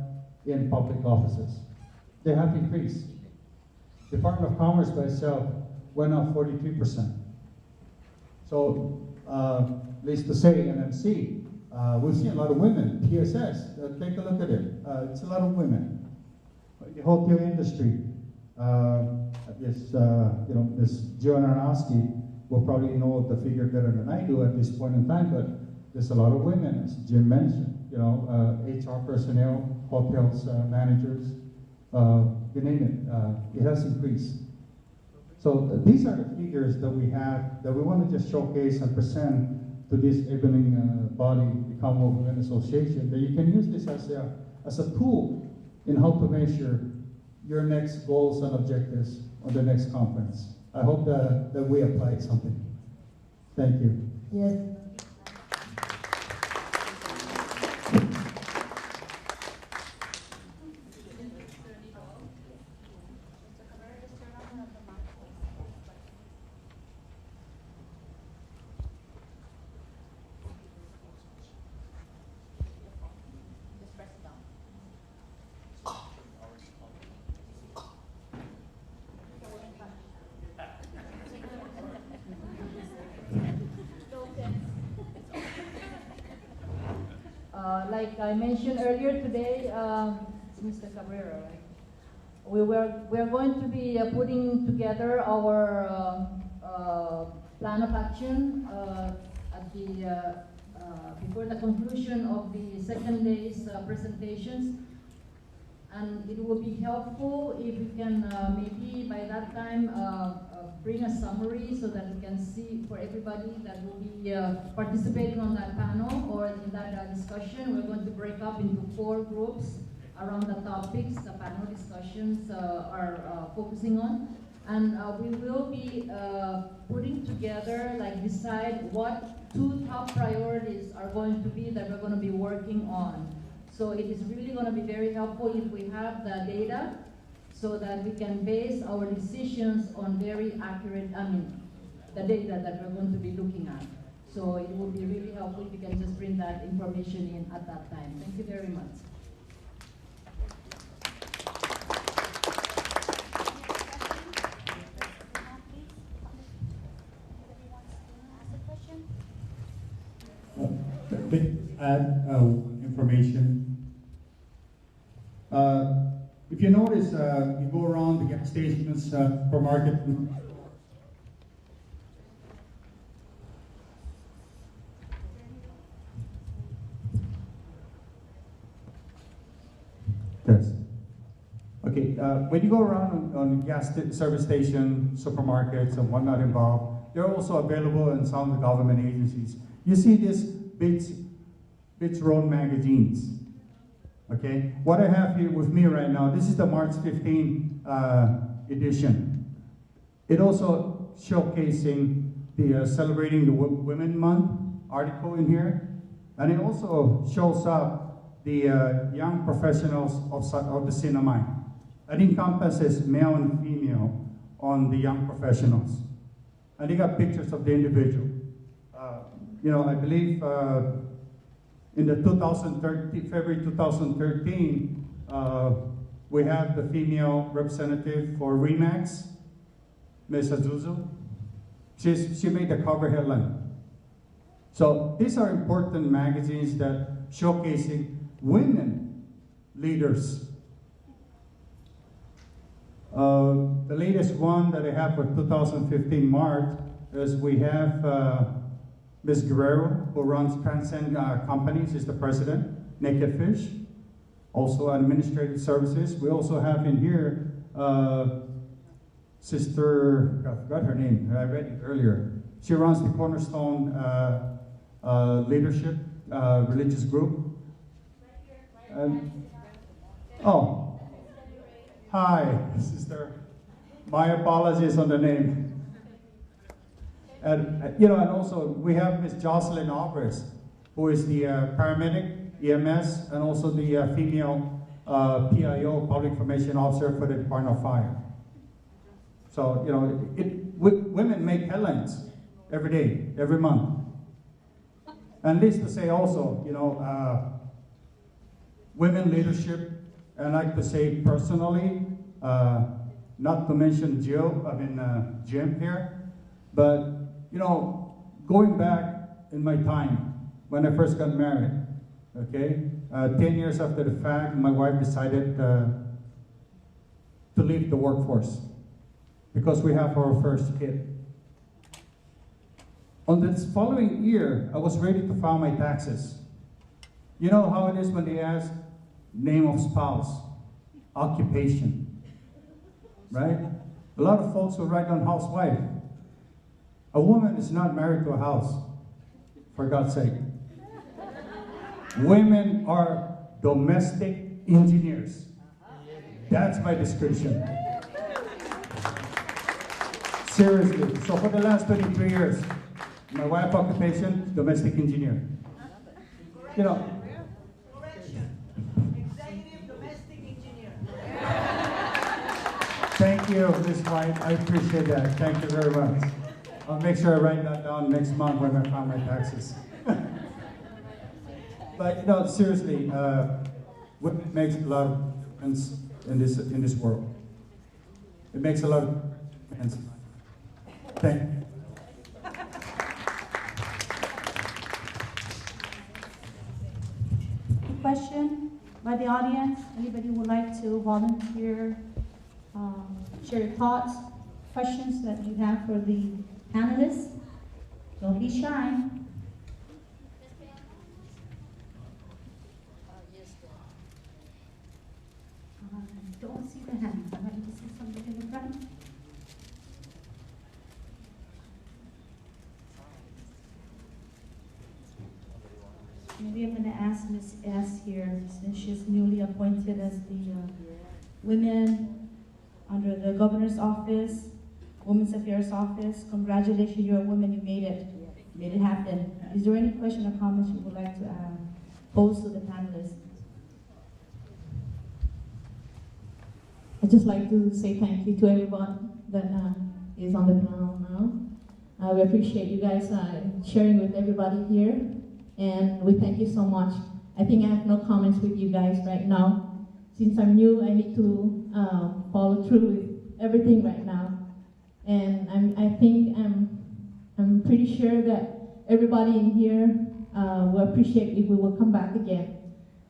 in public offices. They have increased. Department of Commerce by itself went up 43%. So, least to say, NMC, we've seen a lot of women. PSS, take a look at it. It's a lot of women. The hotel industry, Ms. Joan Aronofsky will probably know the figure better than I do at this point in time, but there's a lot of women, as Jim mentioned. HR personnel, hotels managers, you name it. It has increased. So these are the figures that we have that we want to just showcase and present to this enabling body, the Commonwealth Women Association, that you can use this as a tool in how to measure your next goals and objectives on the next conference. I hope that we apply something. Thank you. Yes. Like I mentioned earlier today, it's Mr. Cabrera, right? We're going to be putting together our plan of action at the before the conclusion of the second day's presentations, and it will be helpful if we can maybe by that time bring a summary so that we can see for everybody that will be participating on that panel or in that discussion. We're going to break up into 4 groups around the topics the panel discussions are focusing on. And we will be putting together, decide what 2 top priorities are going to be that we're going to be working on. So it is really going to be very helpful if we have the data so that we can base our decisions on very accurate, the data that we're going to be looking at. So it will be really helpful if you can just bring that information in at that time. Thank you very much. Add information. If you notice, you go around the gas stations, supermarket. Yes. Okay. When you go around on the gas service station, supermarkets, and whatnot involved, they're also available in some of the government agencies. You see this Bits Road magazines. Okay, what I have here with me right now, this is the March 15 edition. It also showcasing the Celebrating the Women Month article in here, and it also shows up the young professionals of the cinema. It encompasses male and female on the young professionals, and they got pictures of the individual. I believe in the February 2013, we have the female representative for Remax, Ms. Azuzu. She made the cover headline. So these are important magazines that showcasing women leaders. The latest one that I have for 2015 March is we have Ms. Guerrero, who runs Transcend Companies, is the president. Naked Fish, also administrative services. We also have in here Sister, I forgot her name, I read it earlier. She runs the Cornerstone Leadership religious group. Oh, hi, Sister. My apologies on the name. And, and also we have Miss Jocelyn Alvarez, who is the paramedic, EMS, and also the female PIO, Public Information Officer for the Department of Fire. So, women make headlines every day, every month. And this to say also, women leadership, and I like to say personally, not to mention Jim here, but, going back in my time when I first got married, okay, 10 years after the fact, my wife decided to leave the workforce because we have our first kid. On this following year, I was ready to file my taxes. You know how it is when they ask name of spouse, occupation, right? A lot of folks will write down housewife. A woman is not married to a house, for God's sake. Women are domestic engineers. That's my description. Seriously. So for the last 23 years, my wife's occupation, domestic engineer. Correction. Executive domestic engineer. Thank you, Ms. White. I appreciate that. Thank you very much. I'll make sure I write that down next month when I file my taxes. But seriously, what makes a lot of difference in this world? It makes a lot of difference. Thank you. Question by the audience? Anybody would like to volunteer, share your thoughts, questions that you have for the panelists? Don't be shy. I don't see the hands. I haven't seen somebody in the front. Maybe I'm going to ask Ms. S here, since she's newly appointed as the women under the governor's office, Women's Affairs Office. Congratulations, you're a woman, you made it. You made it happen. Is there any question or comments you would like to pose to the panelists? I'd just like to say thank you to everyone that is on the panel now. We appreciate you guys sharing with everybody here, and we thank you so much. I think I have no comments with you guys right now. Since I'm new, I need to follow through with everything right now. And I'm pretty sure that everybody in here will appreciate if we will come back again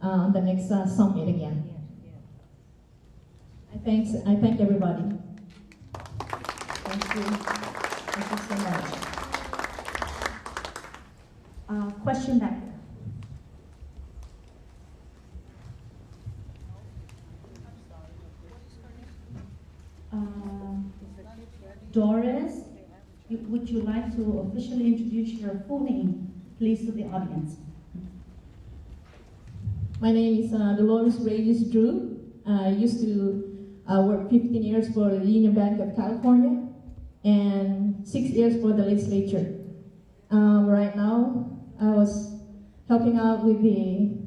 on the next summit again. I thank everybody. Thank you. Thank you so much. Question back there. Doris, would you like to officially introduce your full name, please, to the audience? My name is Dolores Reyes Drew. I used to work 15 years for the Union Bank of California and 6 years for the legislature. Right now, I was helping out with the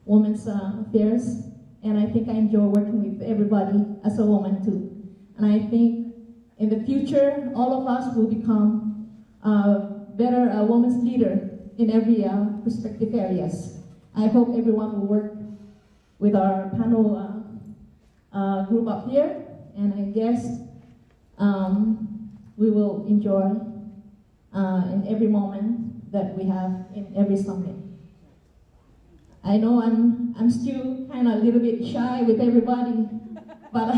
Women's Affairs, and I think I enjoy working with everybody as a woman too. And I think in the future, all of us will become better women's leader in every respective areas. I hope everyone will work with our panel group up here, and I guess we will enjoy in every moment that we have in every summit. I know I'm still kind of a little bit shy with everybody, but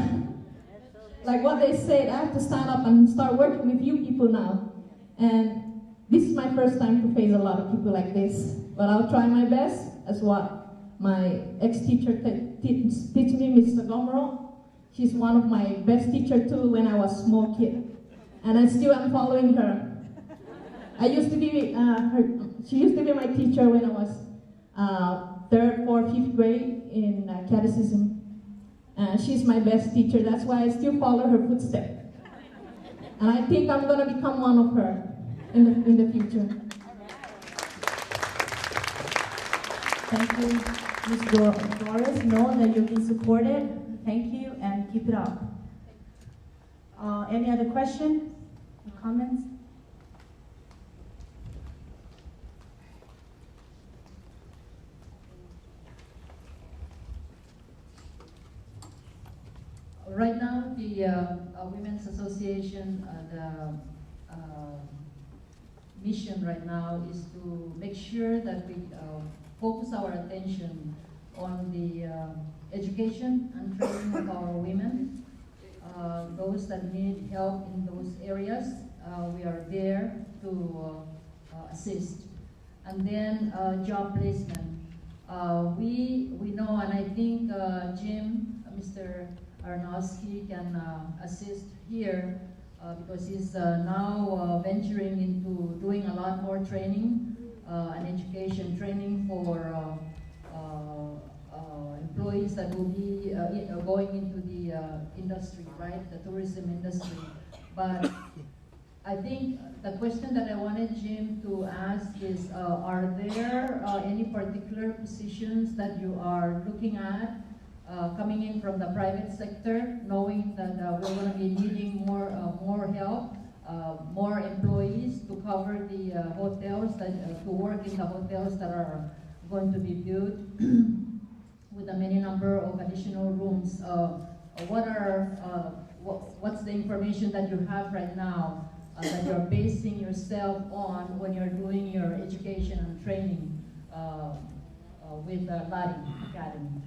like what they said, I have to stand up and start working with you people now. And this is my first time to face a lot of people like this, but I'll try my best, as what my ex-teacher teach me, Mr. Gomero. She's one of my best teachers too when I was a small kid. And I still am following her. I used to be she used to be my teacher when I was 3rd, 4th, 5th grade in catechism. She's my best teacher. That's why I still follow her footsteps. And I think I'm going to become one of her in the future. Thank you, Ms. Doris. Know that you'll be supported. Thank you, and keep it up. Any other questions or comments? Right now, the Women's Association, mission right now is to make sure that we focus our attention on the education and training of our women. Those that need help in those areas, we are there to assist. And then job placement. We know, and I think Jim, Mr. Arnowski can assist here because he's now venturing into doing a lot more training and education training for employees that will be going into the industry, right, the tourism industry. But I think the question that I wanted Jim to ask is, are there any particular positions that you are looking at coming in from the private sector, knowing that we're going to be needing more help, more employees to cover the hotels, to work in the hotels that are going to be built with a many number of additional rooms. What's the information that you have right now that you're basing yourself on when you're doing your education and training with Lari Academy?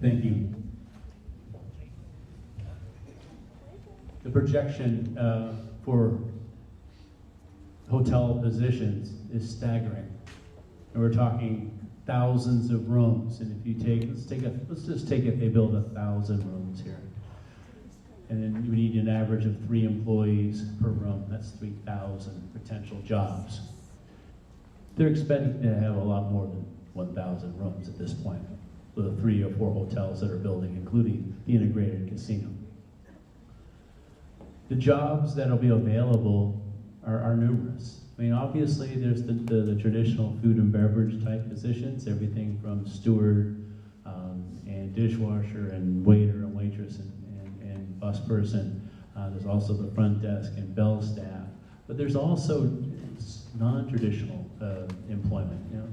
Thank you. The projection for hotel positions is staggering. And we're talking thousands of rooms. And if you let's just take it, they build 1,000 rooms here. And then you need an average of 3 employees per room. That's 3,000 potential jobs. They're expecting to have a lot more than 1,000 rooms at this point, with the 3 or 4 hotels that are building, including the integrated casino. The jobs that'll be available are numerous. I mean, obviously, there's the traditional food and beverage type positions, everything from steward and dishwasher and waiter and waitress and bus person. There's also the front desk and bell staff. But there's also non-traditional employment. You know,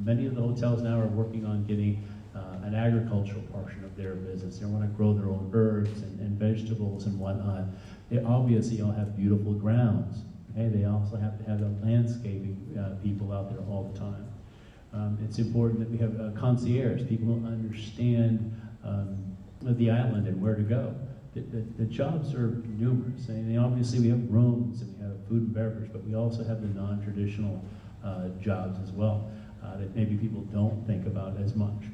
many of the hotels now are working on getting an agricultural portion of their business. They want to grow their own herbs and vegetables and whatnot. They obviously all have beautiful grounds. Okay? They also have to have the landscaping people out there all the time. It's important that we have concierge, people who understand the island and where to go. The jobs are numerous. I mean, obviously we have rooms and we have food and beverage, but we also have the non-traditional jobs as well that maybe people don't think about as much.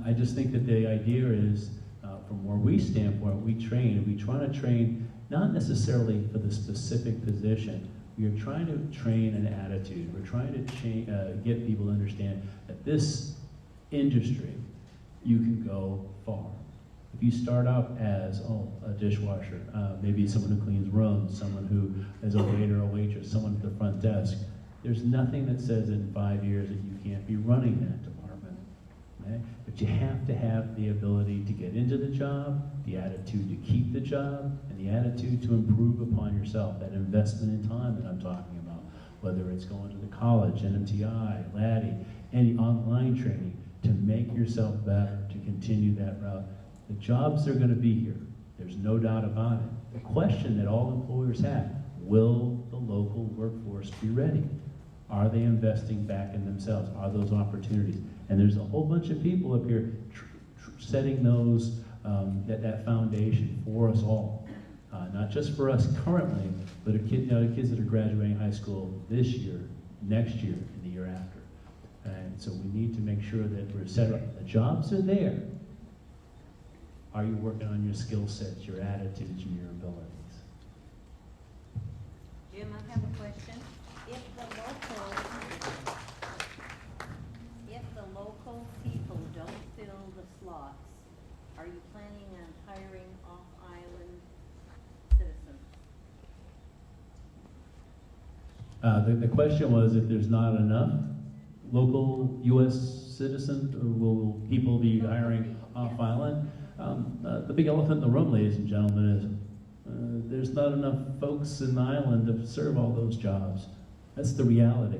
I just think that the idea is, from where we stand for it, we try to train not necessarily for the specific position. We are trying to train an attitude. We're trying to get people to understand that this industry, you can go far. If you start out as a dishwasher, maybe someone who cleans rooms, someone who is a waiter or waitress, someone at the front desk, there's nothing that says in 5 years that you can't be running that department. Okay? But you have to have the ability to get into the job, the attitude to keep the job, and the attitude to improve upon yourself, that investment in time that I'm talking about, whether it's going to the college, NMTI, Laddie, any online training, to make yourself better, to continue that route. The jobs are going to be here. There's no doubt about it. The question that all employers have, will the local workforce be ready? Are they investing back in themselves? Are those opportunities? And there's a whole bunch of people up here setting those, that foundation for us all. Not just for us currently, but the kids that are graduating high school this year, next year, and the year after. And so we need to make sure that we're set up. The jobs are there. Are you working on your skill sets, your attitudes, and your abilities? Jim, I have a question. If the local The question was if there's not enough local U.S. citizens, will people be hiring off island? The big elephant in the room, ladies and gentlemen, is there's not enough folks in the island to serve all those jobs. That's the reality.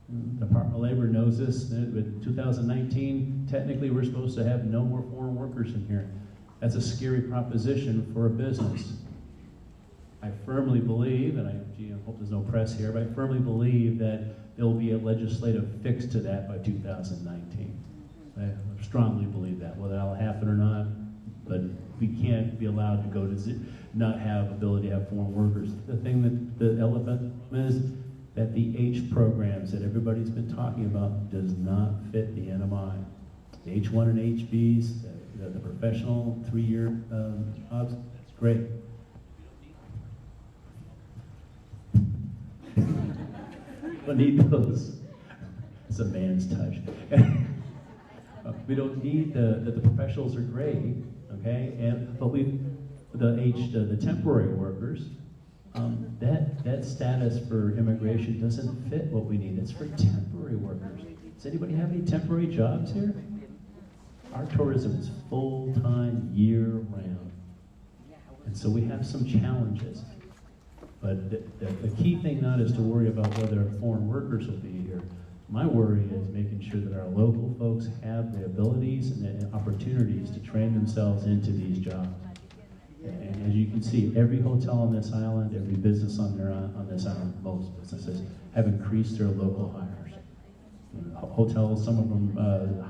The Department of Labor knows this. In 2019, technically we're supposed to have no more foreign workers in here. That's a scary proposition for a business. I firmly believe, and I hope there's no press here, but I firmly believe that there will be a legislative fix to that by 2019. I strongly believe that, whether that'll happen or not, but we can't be allowed to go to not have ability to have foreign workers. The thing that the elephant is that the H programs that everybody's been talking about does not fit the NMI. The H1 and HBs, the professional 3-year jobs, it's great. We need those. It's a man's touch. We don't need the professionals are great, okay? But the temporary workers, that status for immigration doesn't fit what we need. It's for temporary workers. Does anybody have any temporary jobs here? Our tourism is full-time, year-round. And so we have some challenges. But the key thing not is to worry about whether foreign workers will be here. My worry is making sure that our local folks have the abilities and the opportunities to train themselves into these jobs. And as you can see, every hotel on this island, every business on this island, most businesses, have increased their local hires. Hotels, some of them,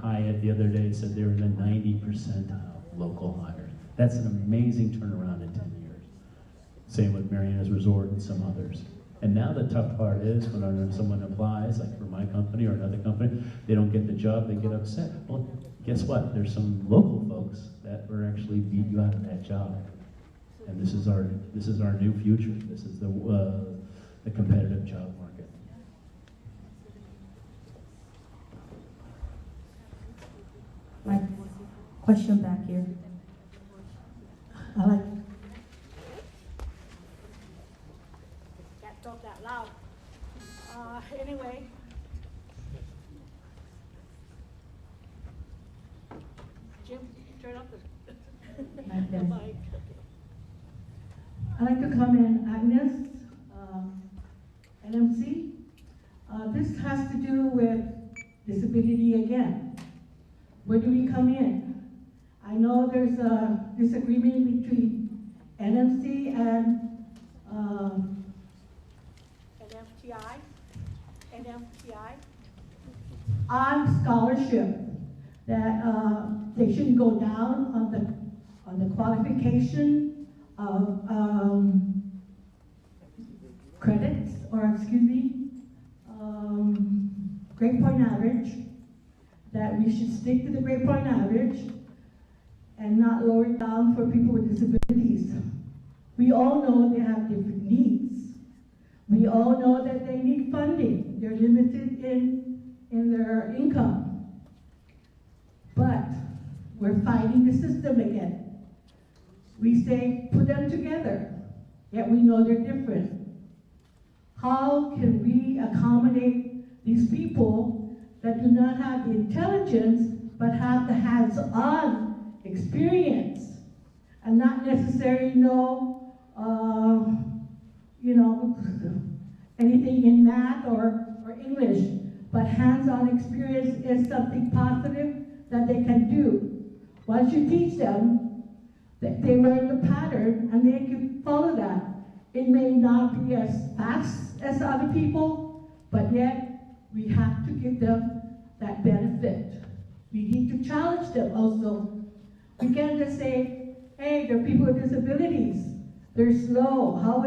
Hyatt the other day said they were in the 90 percentile local hires. That's an amazing turnaround in 10 years. Same with Mariana's Resort and some others. And now the tough part is when someone applies, like for my company or another company, they don't get the job, they get upset. Well, guess what? There's some local folks that will actually beat you out of that job. And this is our new future. This is the competitive job market. My question back here. I like. Can't talk that loud. Anyway. Jim, turn up the mic. I'd like to comment Agnes, NMC. This has to do with disability again. Where do we come in? I know there's a disagreement between NMC and NFTI on scholarship, that they shouldn't go down on the qualification of credits, or excuse me, grade point average, that we should stick to the grade point average and not lower it down for people with disabilities. We all know they have different needs. We all know that they need funding. They're limited in their income. But we're fighting the system again. We say, put them together, yet we know they're different. How can we accommodate these people that do not have the intelligence, but have the hands-on experience, and not necessarily know, anything in math or English, but hands-on experience is something positive that they can do. Once you teach them, they learn the pattern and they can follow that. It may not be as fast as other people, but yet we have to give them that benefit. We need to challenge them also. We can't just say, hey, they're people with disabilities. They're slow. How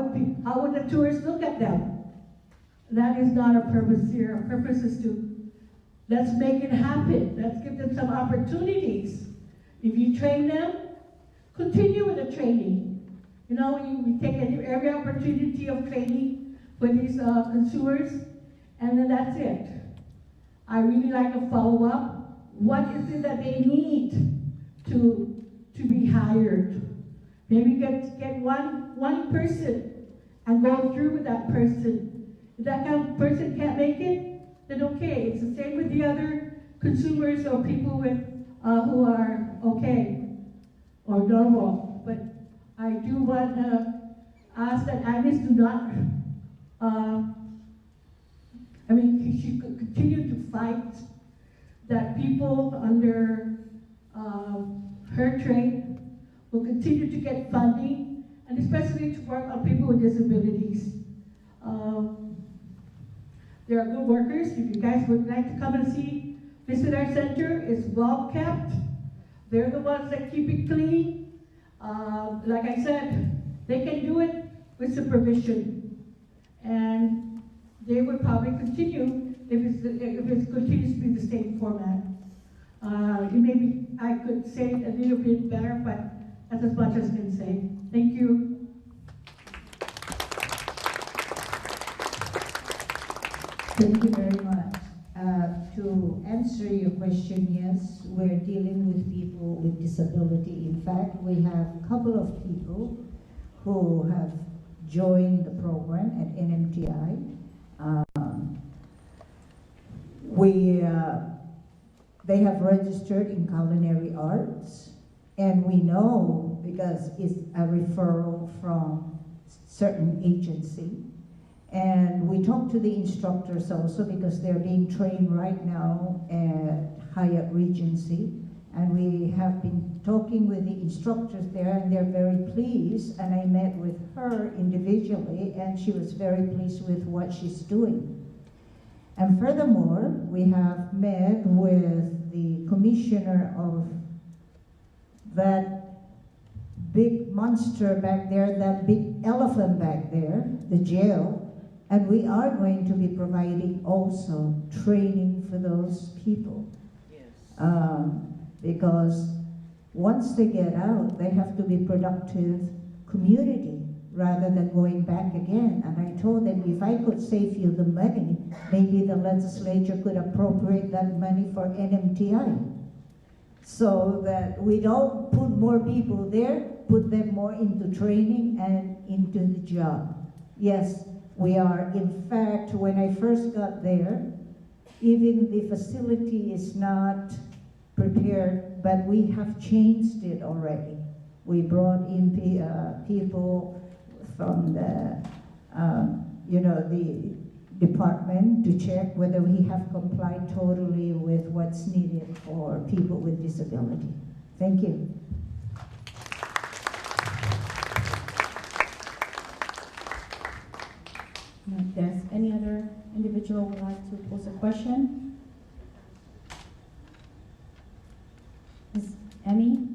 would the tourists look at them? That is not our purpose here. Our purpose is to, let's make it happen. Let's give them some opportunities. If you train them, continue with the training. We take every opportunity of training for these consumers, and then that's it. I really like a follow-up. What is it that they need to be hired? Maybe get one person and go through with that person If that kind of person can't make it, then okay. It's the same with the other consumers or people with who are okay or normal. But I do want to ask that Agnes do not. She could continue to fight that people under her trade will continue to get funding, and especially to work on people with disabilities. There are good workers. If you guys would like to come and visit our center, it's well kept. They're the ones that keep it clean. Like I said, they can do it with supervision. And they would probably continue if it continues to be the same format. Maybe I could say it a little bit better, but that's as much as I can say. Thank you. Thank you very much. To answer your question, yes, we're dealing with people with disability. In fact, we have a couple of people who have joined the program at NMTI. They have registered in culinary arts, and we know because it's a referral from certain agency. And we talk to the instructors also because they're being trained right now at Hyatt Regency. And we have been talking with the instructors there, and they're very pleased. And I met with her individually, and she was very pleased with what she's doing. And furthermore, we have met with the commissioner of that big monster back there, that big elephant back there, the jail. And we are going to be providing also training for those people. Yes. Because once they get out, they have to be productive community rather than going back again. And I told them, if I could save you the money, maybe the legislature could appropriate that money for NMTI. So that we don't put more people there, put them more into training and into the job. Yes. We are, in fact, when I first got there, even the facility is not prepared, but we have changed it already. We brought in people from the, the department to check whether we have complied totally with what's needed for people with disability. Thank you. If there's any other individual who would like to pose a question? Ms. Emmy?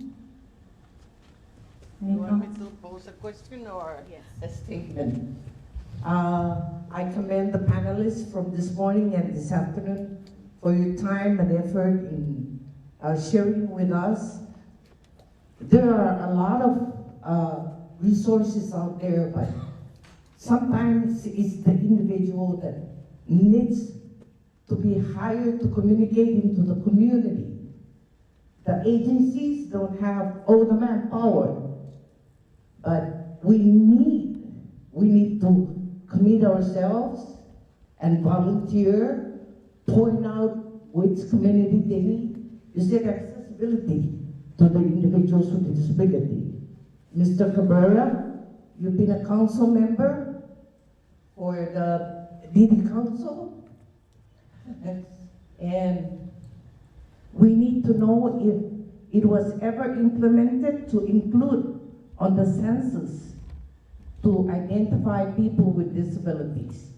You want me to pose a question or a statement? I commend the panelists from this morning and this afternoon for your time and effort in sharing with us. There are a lot of resources out there, but sometimes it's the individual that needs to be hired to communicate into the community. The agencies don't have all the manpower, but we need to commit ourselves and volunteer, point out which community they need. You said accessibility to the individuals with a disability. Mr. Cabrera, you've been a council member for the DD Council, and we need to know if it was ever implemented to include on the census to identify people with disabilities.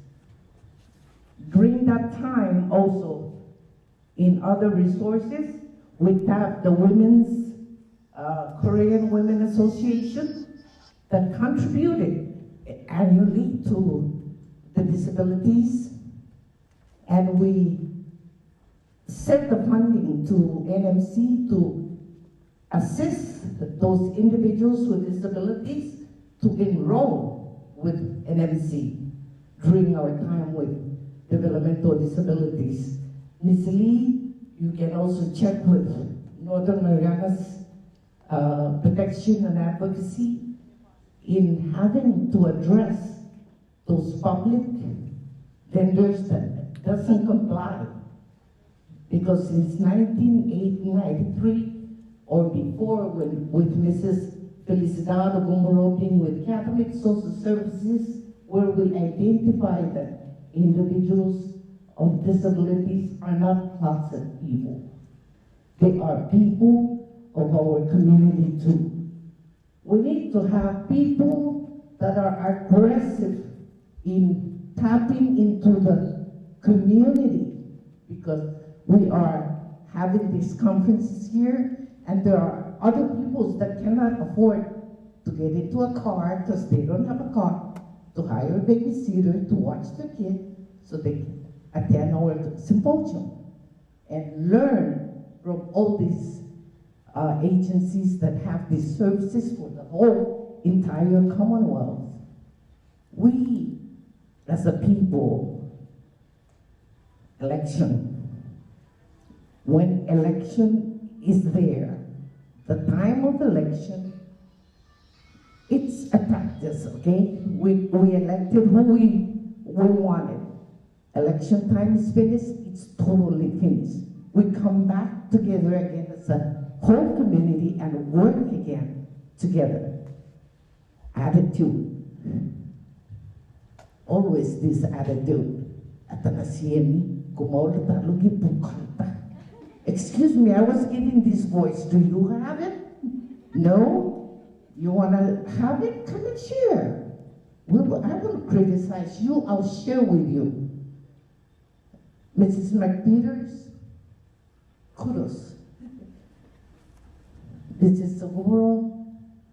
During that time also, in other resources, we have the Korean Women Association that contributed annually to the disabilities, and we set the funding to NMC to assist those individuals with disabilities to enroll with NMC during our time with developmental disabilities. Ms. Lee, you can also check with Northern Marianas Protection and Advocacy in having to address those public vendors that doesn't comply. Because since 1993 or before, when with Mrs. Felicidad Gumorobing with Catholic Social Services, where we identify that individuals of disabilities are not closet people. They are people of our community too. We need to have people that are aggressive in tapping into the community, because we are having these conferences here, and there are other peoples that cannot afford to get into a car because they don't have a car, to hire a babysitter to watch their kid so they can attend our symposium and learn from all these agencies that have these services for the whole entire Commonwealth. We, as a people, when election is there, the time of election, it's a practice, okay? We elected who we wanted. Election time is finished, it's totally finished. We come back together again as a whole community and work again together. Attitude. Always this attitude. Excuse me, I was giving this voice. Do you have it? No? You want to have it? Come and share. I won't criticize you. I'll share with you. Mrs. McPeters, kudos. This is the world.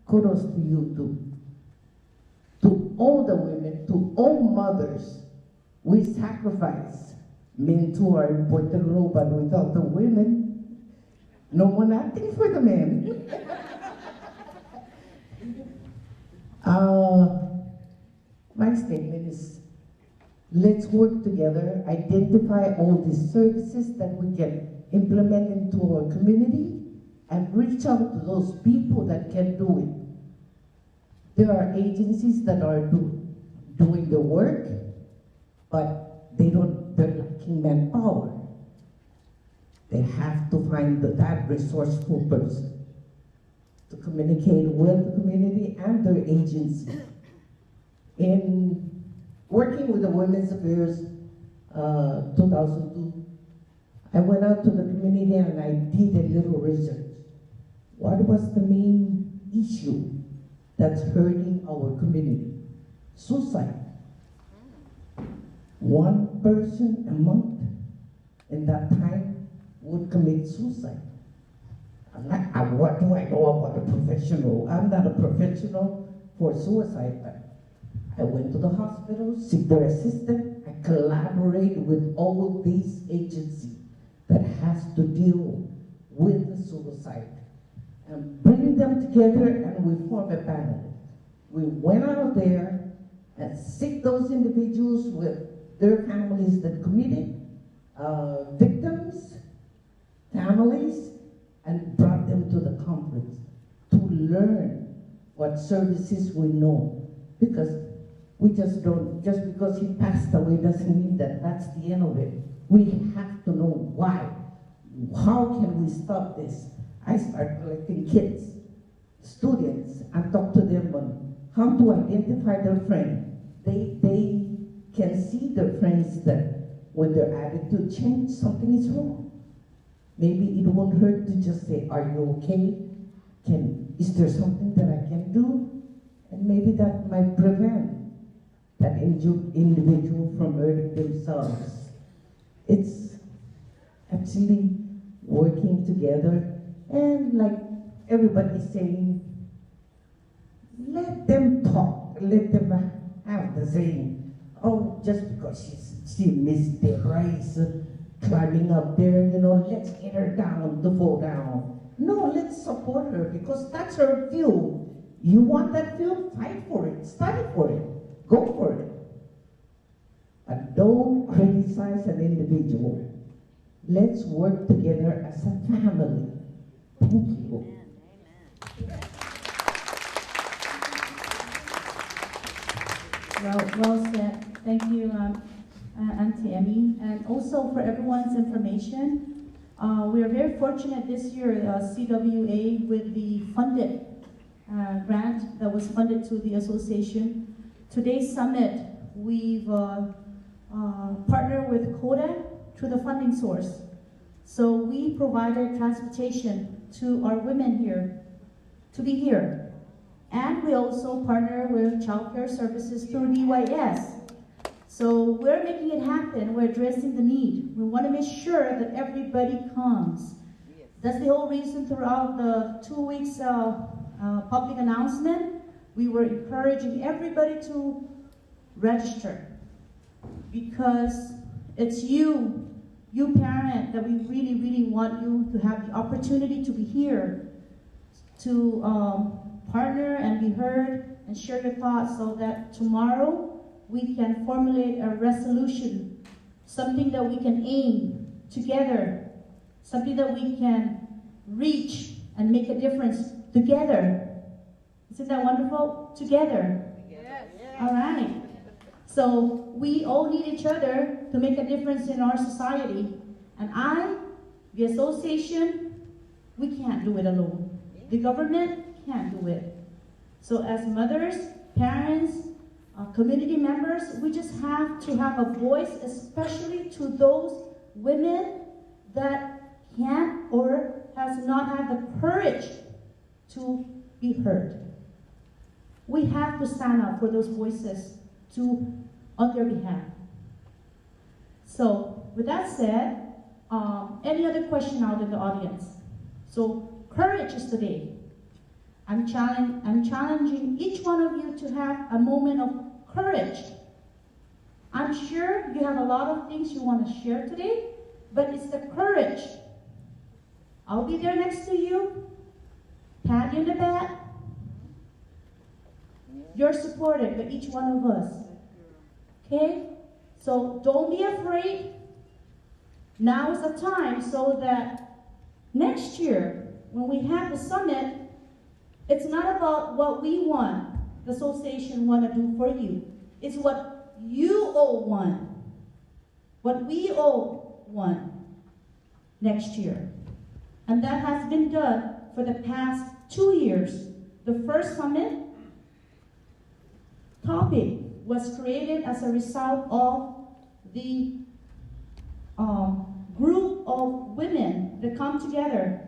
Kudos to you too. To all the women, to all mothers, we sacrifice. Men too are important role, but without the women, no one acting for the men. My statement is, let's work together, identify all these services that we can implement into our community, and reach out to those people that can do it. There are agencies that are doing the work, but they're lacking manpower. They have to find that resourceful person to communicate with the community and their agency. In working with the Women's Affairs 2002, I went out to the community and I did a little research. What was the main issue that's hurting our community? Suicide. One person a month in that time would commit suicide. What do I know about a professional? I'm not a professional for suicide, but I went to the hospital, seek their assistance. I collaborate with all these agencies that has to deal with the suicide, and bring them together, and we form a panel. We went out there and seek those individuals with their families that committed, victims, families, and brought them to the conference to learn what services we know. Because we just don't, just because he passed away doesn't mean that that's the end of it. We have to know why. How can we stop this? I start collecting kids, students, and talk to them on how to identify their friend. They can see their friends that when their attitude changes, something is wrong. Maybe it won't hurt to just say, are you okay? Is there something that I can do? And maybe that might prevent that individual from hurting themselves. It's actually working together, and like everybody's saying, let them talk, let them have the saying, oh, just because she missed the race, climbing up there, let's get her down to fall down. No, let's support her, because that's her field. You want that field? Fight for it, study for it, go for it. But don't criticize an individual. Let's work together as a family. Thank you. Well said. Thank you, Auntie Emmy, and also for everyone's information, we are very fortunate this year, CWA, with the funded grant that was funded to the association. Today's summit, we've partnered with CODA through the funding source. So we provided transportation to our women here to be here. And we also partner with child care services through DYS. So we're making it happen. We're addressing the need. We want to make sure that everybody comes. That's the whole reason throughout the 2 weeks public announcement, we were encouraging everybody to register. Because it's you parent, that we really, really want you to have the opportunity to be here, to partner and be heard and share your thoughts so that tomorrow we can formulate a resolution, something that we can aim together, something that we can reach and make a difference together. Isn't that wonderful? Together. Yes. All right. So we all need each other to make a difference in our society. And the association, we can't do it alone. The government can't do it. So as mothers, parents, community members, we just have to have a voice, especially to those women that can't or has not had the courage to be heard. We have to stand up for those voices on their behalf. So, with that said, any other question out in the audience? So, courage is today. I'm challenging each one of you to have a moment of courage. I'm sure you have a lot of things you want to share today, but it's the courage. I'll be there next to you, pat you in the back. You're supported by each one of us. Okay? So don't be afraid. Now is the time so that next year, when we have the summit, it's not about what we want, the association want to do for you. It's what you all want. What we all want next year. And that has been done for the past 2 years. The first summit topic was created as a result of the group of women that come together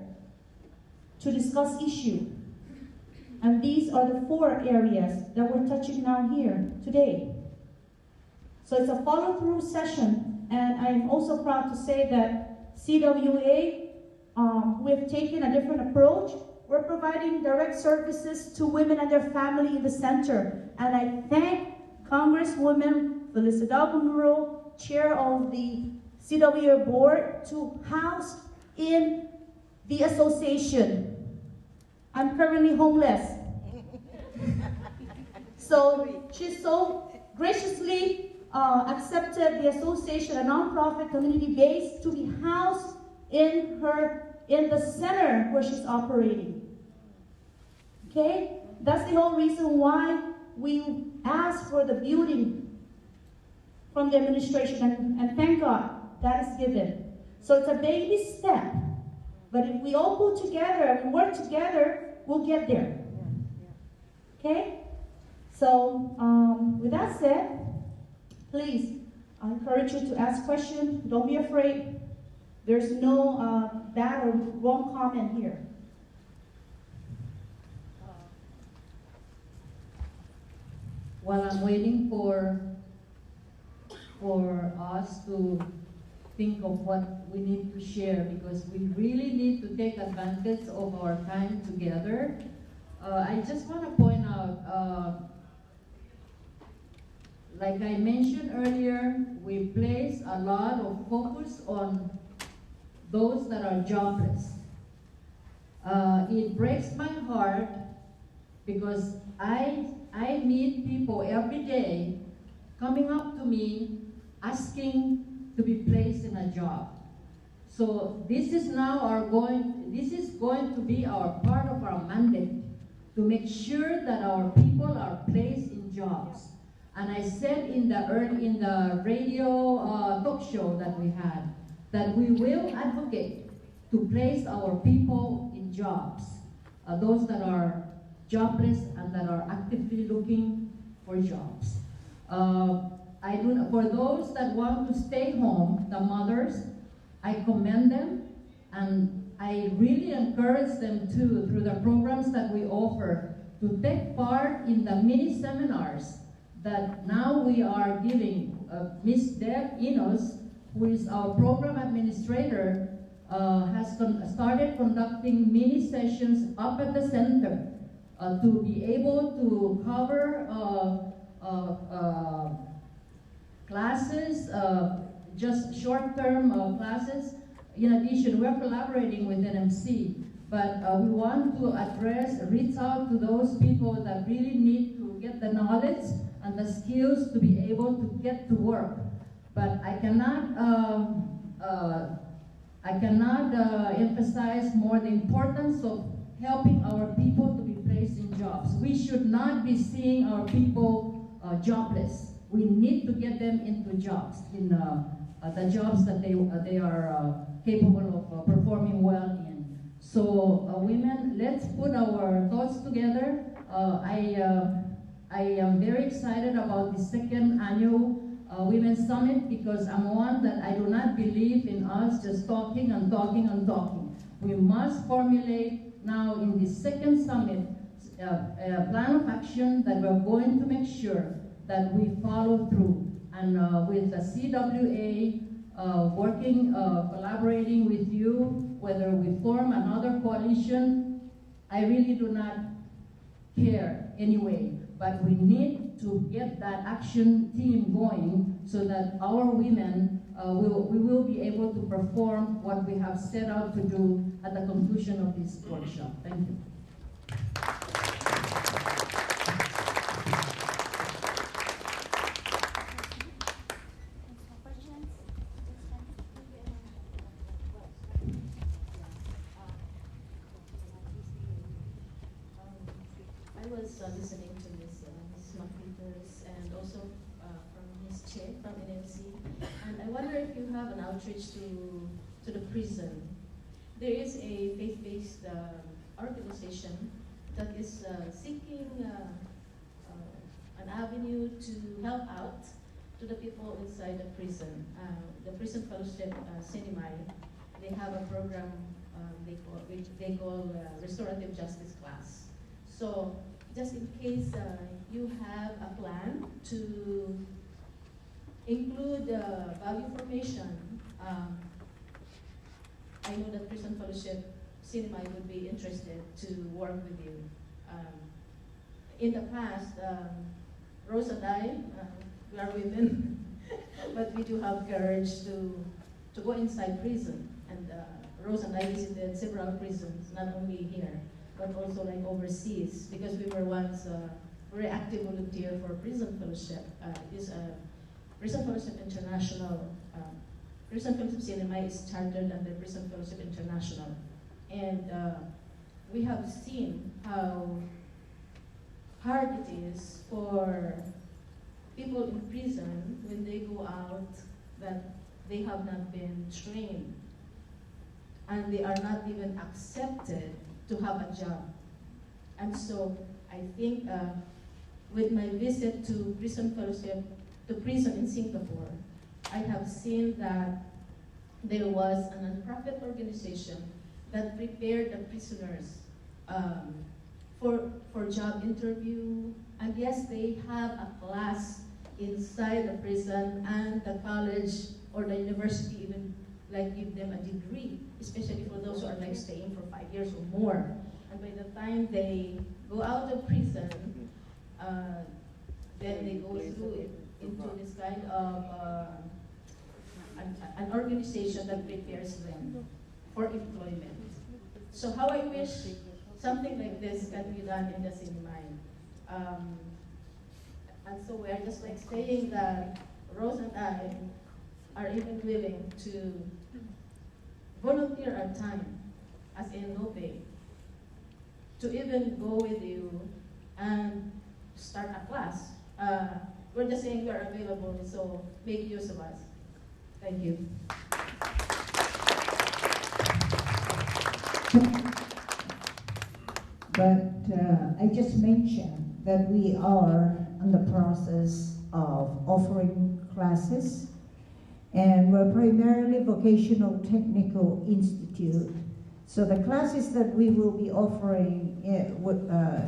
to discuss issues. And these are the 4 areas that we're touching now here today. So it's a follow-through session, and I'm also proud to say that CWA, we've taken a different approach. We're providing direct services to women and their family in the center. And I thank Congresswoman Felicidad Monroe, chair of the CWA board, to house in the association. I'm currently homeless. So she so graciously accepted the association, a nonprofit community based, to be housed in the center where she's operating. Okay? That's the whole reason why we asked for the building from the administration, and thank God that is given. So it's a baby step. But if we all pull together and work together, we'll get there. Okay? So, with that said, please, I encourage you to ask questions. Don't be afraid. There's no bad or wrong comment here. While I'm waiting for us to think of what we need to share, because we really need to take advantage of our time together. I just want to point out, like I mentioned earlier, we place a lot of focus on those that are jobless. It breaks my heart because I meet people every day coming up to me asking to be placed in a job. So this is going to be our part of our mandate, to make sure that our people are placed in jobs. And I said in the radio talk show that we had that we will advocate to place our people in jobs, those that are jobless and that are actively looking for jobs. For those that want to stay home, the mothers, I commend them, and I really encourage them too, through the programs that we offer, to take part in the mini seminars that now we are giving. Miss Deb Enos, who is our program administrator, has started conducting mini sessions up at the center to be able to cover classes, just short-term classes. In addition, we're collaborating with NMC, but we want to reach out to those people that really need to get the knowledge and the skills to be able to get to work. But I cannot emphasize more the importance of helping our people to be placed in jobs. We should not be seeing our people jobless. We need to get them into jobs, in the jobs that they are capable of performing well in. So women, let's put our thoughts together. I am very excited about the second annual Women's Summit, because I'm one that I do not believe in us just talking and talking and talking. We must formulate now in the second summit a plan of action that we're going to make sure that we follow through. And with the CWA collaborating with you, whether we form another coalition, I really do not care anyway. But we need to get that action team going so that our women we will be able to perform what we have set out to do at the conclusion of this workshop. Thank you. I was listening to Ms. McPeters and also from Ms. Che from NMC, and I wonder if you have an outreach to the prison. There is a faith-based organization that is seeking an avenue to help out to the people inside the prison. The Prison Fellowship, Sinimay, they have a program they call Restorative Justice Class. So just in case you have a plan to include value formation, I know that Prison Fellowship Sinimay would be interested to work with you. In the past, Rose and I, we are women, but we do have courage to go inside prison. And Rose and I visited several prisons, not only here, but also like overseas, because we were once a very active volunteer for Prison Fellowship. Prison Fellowship International. Prison Fellowship Sinimay is chartered under Prison Fellowship International. And we have seen how hard it is for people in prison when they go out that they have not been trained and they are not even accepted to have a job. And so I think with my visit to Prison Fellowship, to prison in Singapore, I have seen that there was a non-profit organization that prepared the prisoners for job interview. And yes, they have a class inside the prison, and the college or the university even like give them a degree, especially for those who are like staying for 5 years or more. And by the time they go out of prison, then they go through into this kind of an organization that prepares them for employment. So how I wish something like this can be done in the Sinimay. And so we're just like saying that Rose and I are even willing to volunteer our time, as in no pay, to even go with you and start a class. We're just saying we are available, so make use of us. Thank you. But I just mentioned that we are in the process of offering classes, and we're primarily vocational technical institute. So the classes that we will be offering,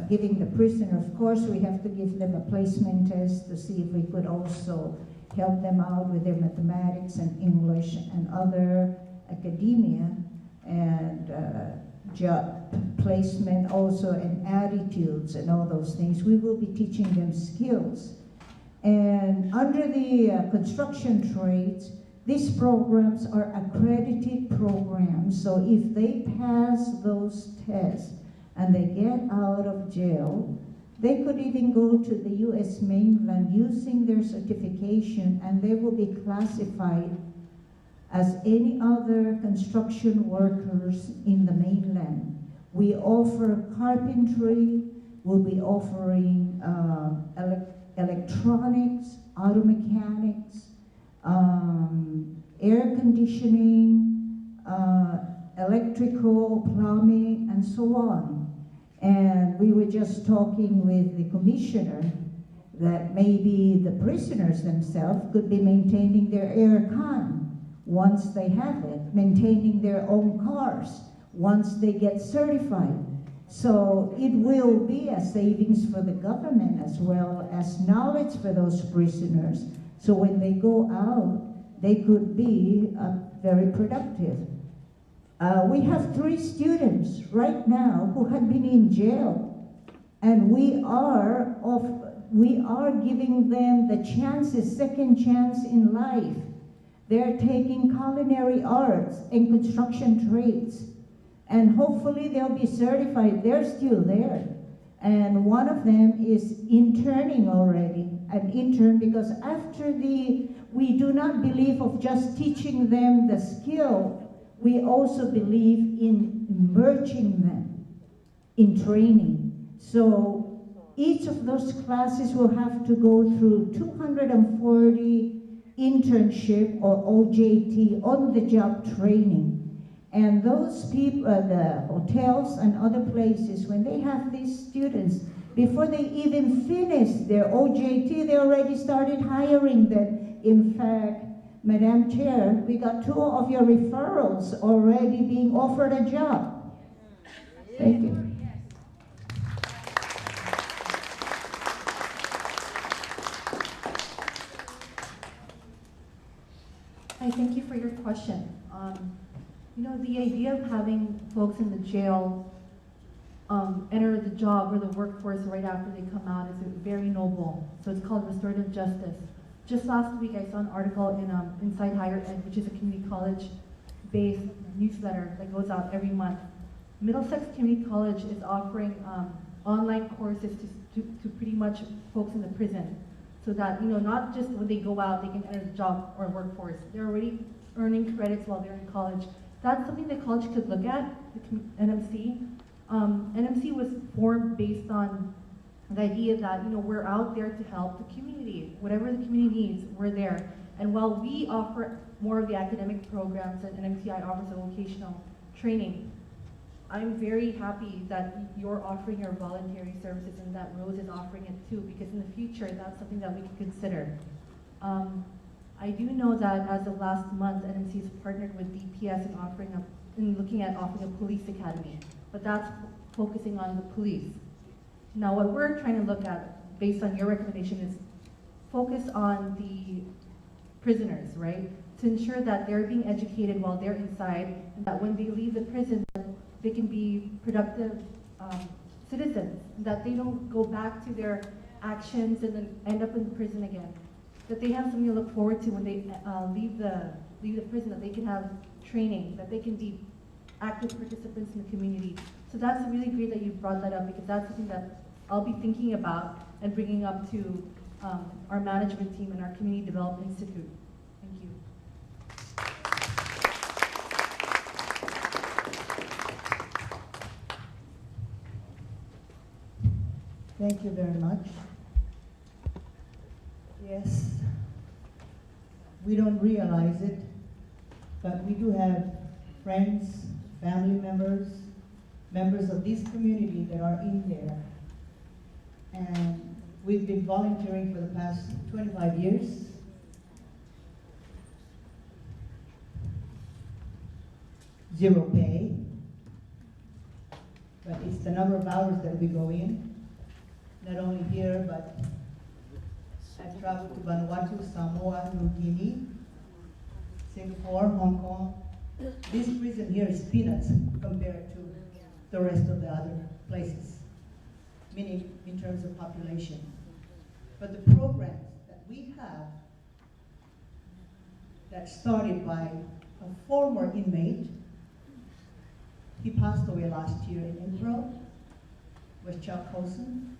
giving the prisoner, of course, we have to give them a placement test to see if we could also help them out with their mathematics and English and other academia, and job placement also, and attitudes and all those things. We will be teaching them skills. And under the construction trades, these programs are accredited programs, so if they pass those tests and they get out of jail, they could even go to the US mainland using their certification, and they will be classified as any other construction workers in the mainland. We offer carpentry, we'll be offering electronics, auto mechanics, air conditioning, electrical, plumbing, and so on. And we were just talking with the commissioner that maybe the prisoners themselves could be maintaining their air con once they have it, maintaining their own cars once they get certified. So it will be a savings for the government as well as knowledge for those prisoners. So when they go out, they could be very productive. We have 3 students right now who have been in jail, and we are giving them the chances, second chance in life. They're taking culinary arts and construction trades, and hopefully they'll be certified. They're still there. And one of them is interning already, an intern, because we do not believe of just teaching them the skill, we also believe in merging them in training. So each of those classes will have to go through 240 internship or OJT, on-the-job training. And those people, the hotels and other places, when they have these students, before they even finish their OJT, they already started hiring them. In fact, Madam Chair, we got 2 of your referrals already being offered a job. Thank you. I thank you for your question. You know, the idea of having folks in the jail enter the job or the workforce right after they come out is very noble. So it's called restorative justice. Just last week, I saw an article in Inside Higher Ed, which is a community college-based newsletter that goes out every month. Middlesex Community College is offering online courses to pretty much folks in the prison, so that, you know, not just when they go out, they can enter the job or workforce. They're already earning credits while they're in college. That's something the college could look at, the NMC. NMC was formed based on the idea that, you know, we're out there to help the community. Whatever the community needs, we're there. And while we offer more of the academic programs and NMCI offers a vocational training, I'm very happy that you're offering your voluntary services and that Rose is offering it too, because in the future, that's something that we can consider. I do know that as of last month, NMC has partnered with DPS in looking at offering a police academy, but that's focusing on the police. Now, what we're trying to look at, based on your recommendation, is focus on the prisoners, right? To ensure that they're being educated while they're inside, and that when they leave the prison, they can be productive citizens, that they don't go back to their actions and then end up in prison again. That they have something to look forward to when they leave the prison, that they can have training, that they can be active participants in the community. So that's really great that you brought that up, because that's something that I'll be thinking about and bringing up to our management team and our Community Development Institute. Thank you. Thank you very much. Yes. We don't realize it, but we do have friends, family members, members of this community that are in there. And we've been volunteering for the past 25 years. Zero pay. But it's the number of hours that we go in. Not only here, but I've traveled to Vanuatu, Samoa, New Guinea, Singapore, Hong Kong. This prison here is peanuts compared to the rest of the other places, meaning in terms of population. But the programs that we have that started by a former inmate, he passed away last year in April, was Chuck Colson,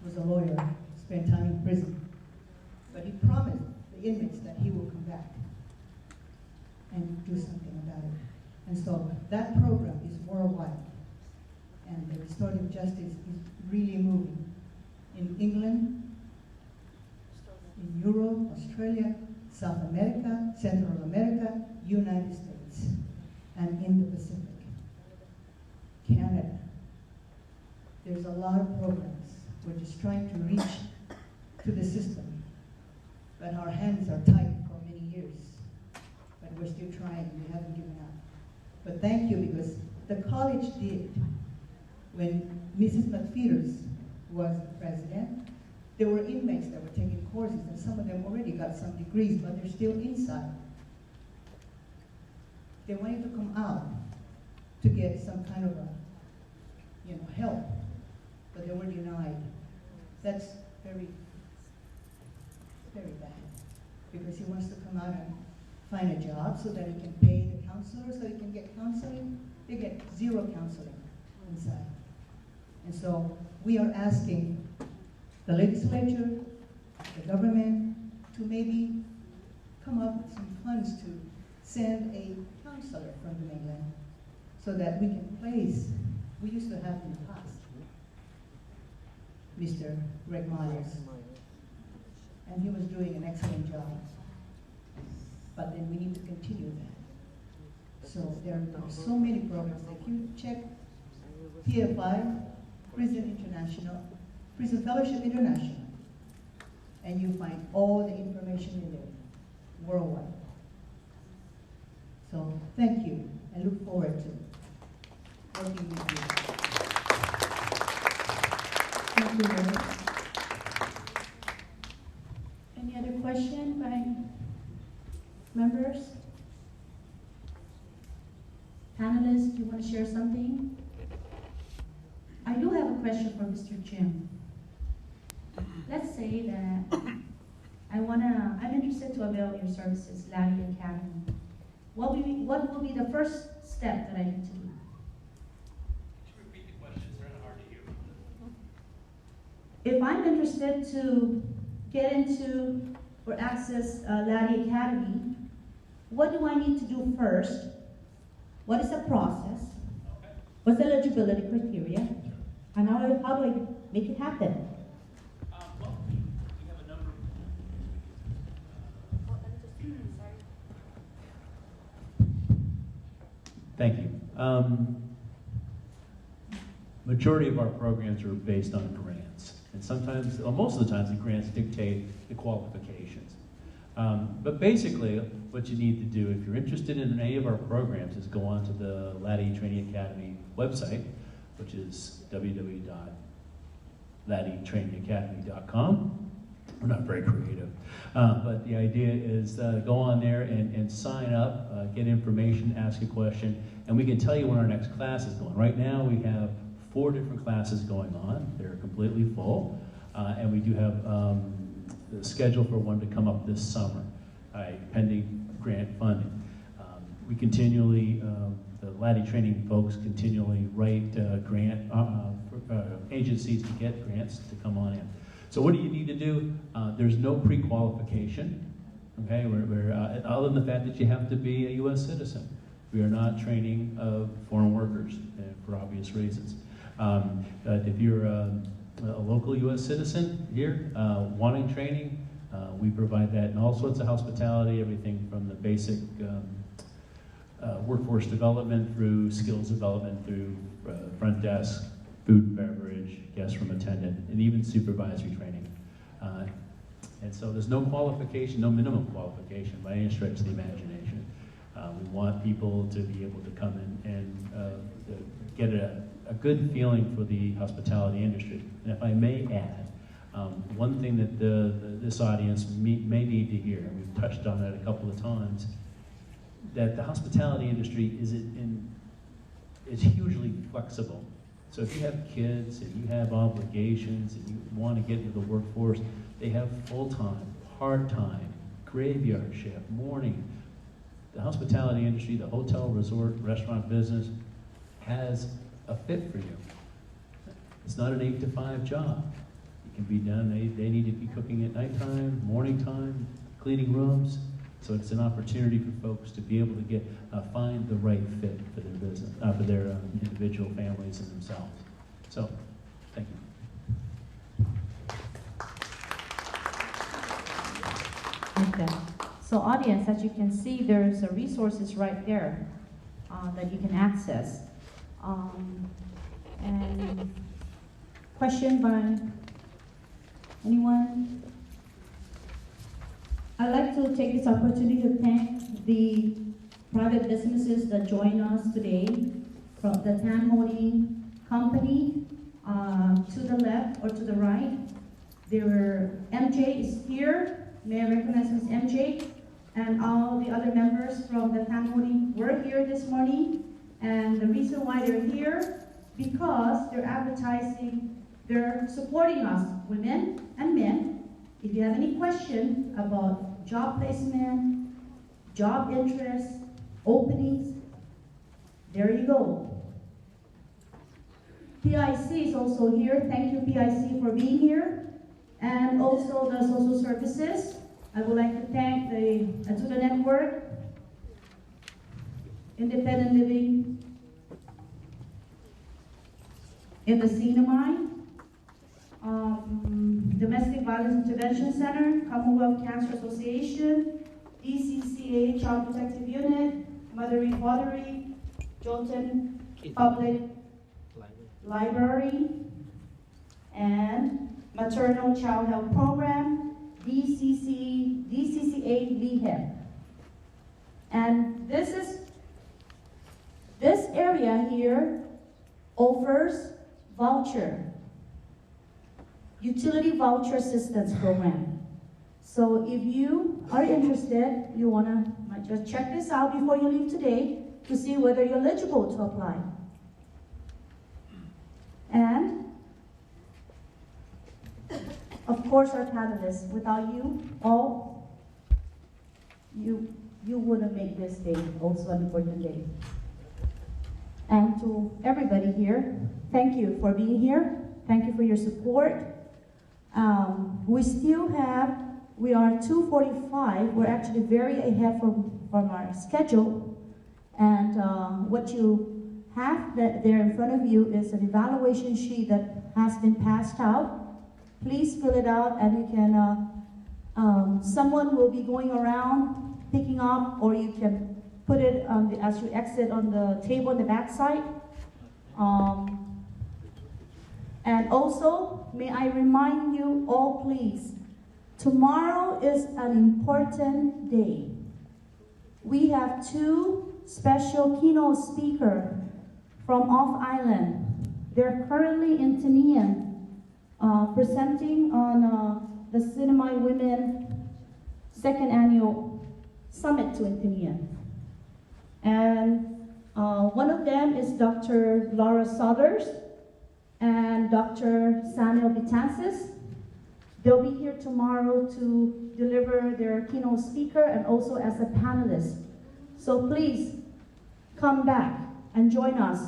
was a lawyer, spent time in prison. But he promised the inmates that he will come back and do something about it. And so that program is worldwide. And the restorative justice is really moving. In England, in Europe, Australia, South America, Central America, United States, and in the Pacific. Canada. There's a lot of programs. We're just trying to reach to the system. But our hands are tied for many years. But we're still trying, we haven't given up. But thank you, because the college did. When Mrs. McPheeters was the president, there were inmates that were taking courses, and some of them already got some degrees, but they're still inside. They wanted to come out to get some kind of a, help, but they were denied. That's very, very bad, because he wants to come out and find a job so that he can pay the counselor, so he can get counseling. They get zero counseling inside. And so we are asking the legislature, the government, to maybe come up with some funds to send a counselor from the mainland so that we can place, we used to have in the past, Mr. Greg Myers, and he was doing an excellent job. But then we need to continue that. So there are so many programs. If you check PFI, Prison International, Prison Fellowship International, and you find all the information in there, worldwide. So thank you. I look forward to working with you. Thank you, Lord. Any other question by members? Panelists, do you want to share something? I do have a question for Mr. Jim. Let's say that I'm interested to avail your services, Laddie Academy. What will be the first step that I need to do? Could you repeat the question? It's kind of hard to hear. If I'm interested to get into or access Laddie Academy, what do I need to do first? What is the process? Okay. What's the eligibility criteria? And how do I make it happen? Well, we have a number Thank you. Majority of our programs are based on grants. And sometimes, or most of the times, the grants dictate the qualifications. But basically, what you need to do if you're interested in any of our programs is go on to the Laddie Training Academy website, which is www.laddietrainingacademy.com. We're not very creative. But the idea is go on there and sign up, get information, ask a question, and we can tell you when our next class is going. Right now we have 4 different classes going on. They're completely full. And we do have the schedule for one to come up this summer, pending grant funding. We continually, the Laddie training folks continually write grant agencies to get grants to come on in. So what do you need to do? There's no pre-qualification, okay? Other than the fact that you have to be a U.S. citizen. We are not training foreign workers for obvious reasons. But if you're a local U.S. citizen here, wanting training, We provide that in all sorts of hospitality, everything from the basic workforce development through skills development, through front desk, food and beverage, guest room attendant, and even supervisory training. And so there's no qualification, no minimum qualification by any stretch of the imagination. We want people to be able to come in and get a good feeling for the hospitality industry. And if I may add, one thing that this audience may need to hear, and we've touched on that a couple of times, that the hospitality industry is hugely flexible. So if you have kids and you have obligations and you want to get into the workforce, they have full-time, part-time, graveyard shift, morning. The hospitality industry, the hotel, resort, restaurant business has a fit for you. It's not an 8 to 5 job. It can be done, they need to be cooking at nighttime, morning time, cleaning rooms. So it's an opportunity for folks to be able to find the right fit for their business, for their individual families and themselves. So, thank you. Okay. So audience, as you can see, there's resources right there that you can access. And question by anyone? I'd like to take this opportunity to thank the private businesses that joined us today, from the Tan Holding Company to the left or to the right. MJ is here. May I recognize Ms. MJ? And all the other members from the Tan Holding were here this morning. And the reason why they're here, because they're advertising, they're supporting us, women and men. If you have any question about job placement, job interest, openings, there you go. PIC is also here. Thank you, PIC, for being here. And also the social services. I would like to thank the Atuda Network, Independent Living in the Sinamai, Domestic Violence Intervention Center, Commonwealth Cancer Association, DCCA Child Protective Unit, Mothering Fathering, Jolton Public Library, and Maternal Child Health Program, DCCA LEHEP. And this area here offers utility voucher assistance program. So if you are interested, you wanna just check this out before you leave today to see whether you're eligible to apply. And of course, our panelists. Without you all, you wouldn't make this day also an important day. And to everybody here, thank you for being here. Thank you for your support. We are 2:45. We're actually very ahead from our schedule. And what you have there in front of you is an evaluation sheet that has been passed out. Please fill it out, and you can, someone will be going around picking up, or you can put it as you exit on the table on the back side. And also, may I remind you all, please, tomorrow is an important day. We have two special keynote speakers from off-island. They're currently in Tinian, presenting on the Sinamai Women second annual summit to Tinian. And one of them is Dr. Laura Sothers and Dr. Samuel Betances. They'll be here tomorrow to deliver their keynote speaker and also as a panelist. So please come back and join us.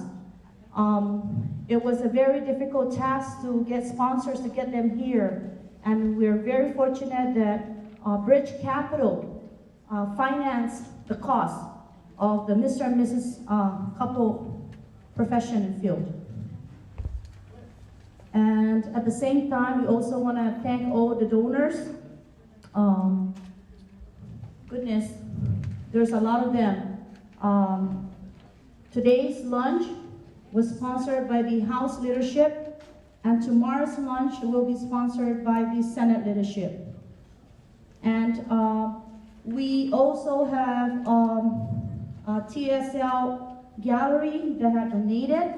It was a very difficult task to get sponsors to get them here. And we're very fortunate that Bridge Capital financed the cost of the Mr. and Mrs. Couple profession and field. And at the same time, we also want to thank all the donors Goodness, there's a lot of them. Today's lunch was sponsored by the House leadership, and tomorrow's lunch will be sponsored by the Senate leadership. And we also have a TSL gallery that had donated.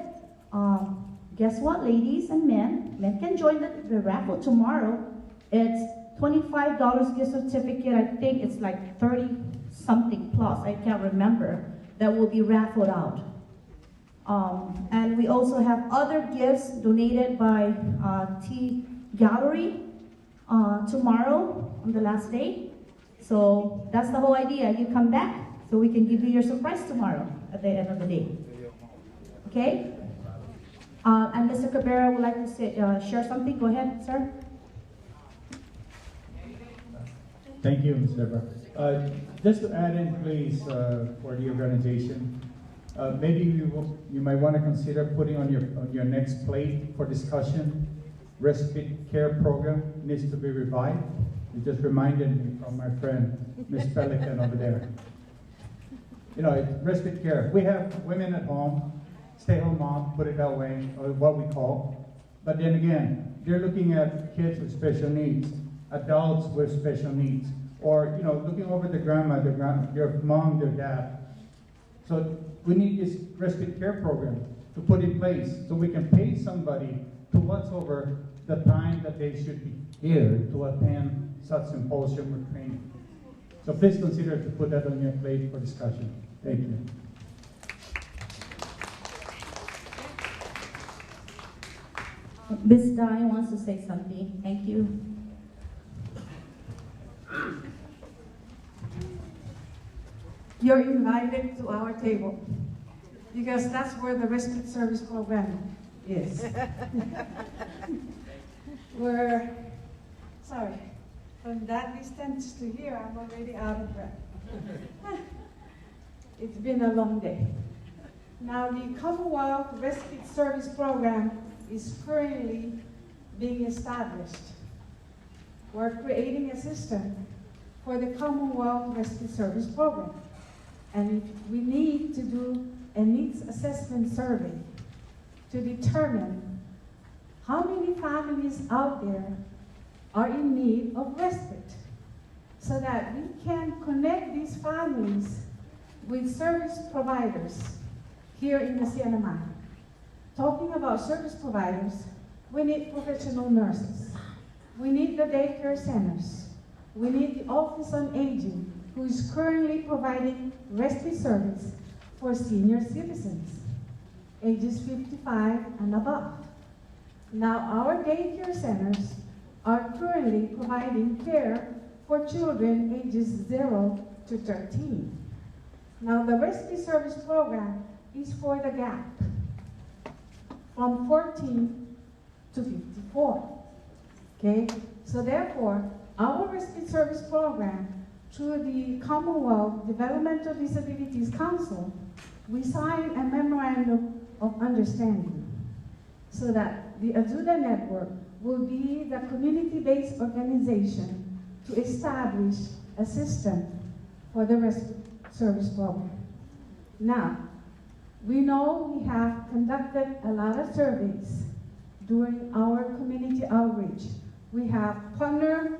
Guess what, ladies and men? Men can join the raffle tomorrow. It's $25 gift certificate. I think it's like 30 something plus, I can't remember, that will be raffled out. And we also have other gifts donated by T Gallery tomorrow on the last day. So that's the whole idea. You come back so we can give you your surprise tomorrow at the end of the day. Okay? And Mr. Cabrera would like to say, share something. Go ahead, sir. Thank you, Ms. Deborah. Just to add in, please, for the organization, maybe you might want to consider putting on your next plate for discussion. Respite care program needs to be revived. It just reminded me from my friend, Miss Pelican over there. You know, respite care. We have women at home, stay-home mom, put it that way, or what we call. But then again, they're looking at kids with special needs, adults with special needs, or you know, looking over the grandma, your mom, their dad. So we need this respite care program to put in place so we can pay somebody to watch over the time that they should be here to attend such symposium or training. So please consider to put that on your plate for discussion. Thank you. Ms. Dye wants to say something. Thank you. You're invited to our table because that's where the respite service program is. We're, sorry, from that distance to here, I'm already out of breath. It's been a long day. Now, the Commonwealth Respite Service Program is currently being established. We're creating a system for the Commonwealth Respite Service Program. And we need to do a needs assessment survey to determine how many families out there are in need of respite so that we can connect these families with service providers here in the Siena Mine. Talking about service providers, we need professional nurses. We need the daycare centers. We need the Office on Aging, who is currently providing respite service for senior citizens, ages 55 and above. Now, our daycare centers are currently providing care for children ages 0 to 13. Now, the respite service program is for the gap from 14 to 54. Okay? So therefore, our respite service program through the Commonwealth Developmental Disabilities Council, we signed a memorandum of understanding so that the Azuda Network will be the community-based organization to establish a system for the respite service program. Now, we know we have conducted a lot of surveys during our community outreach. We have partnered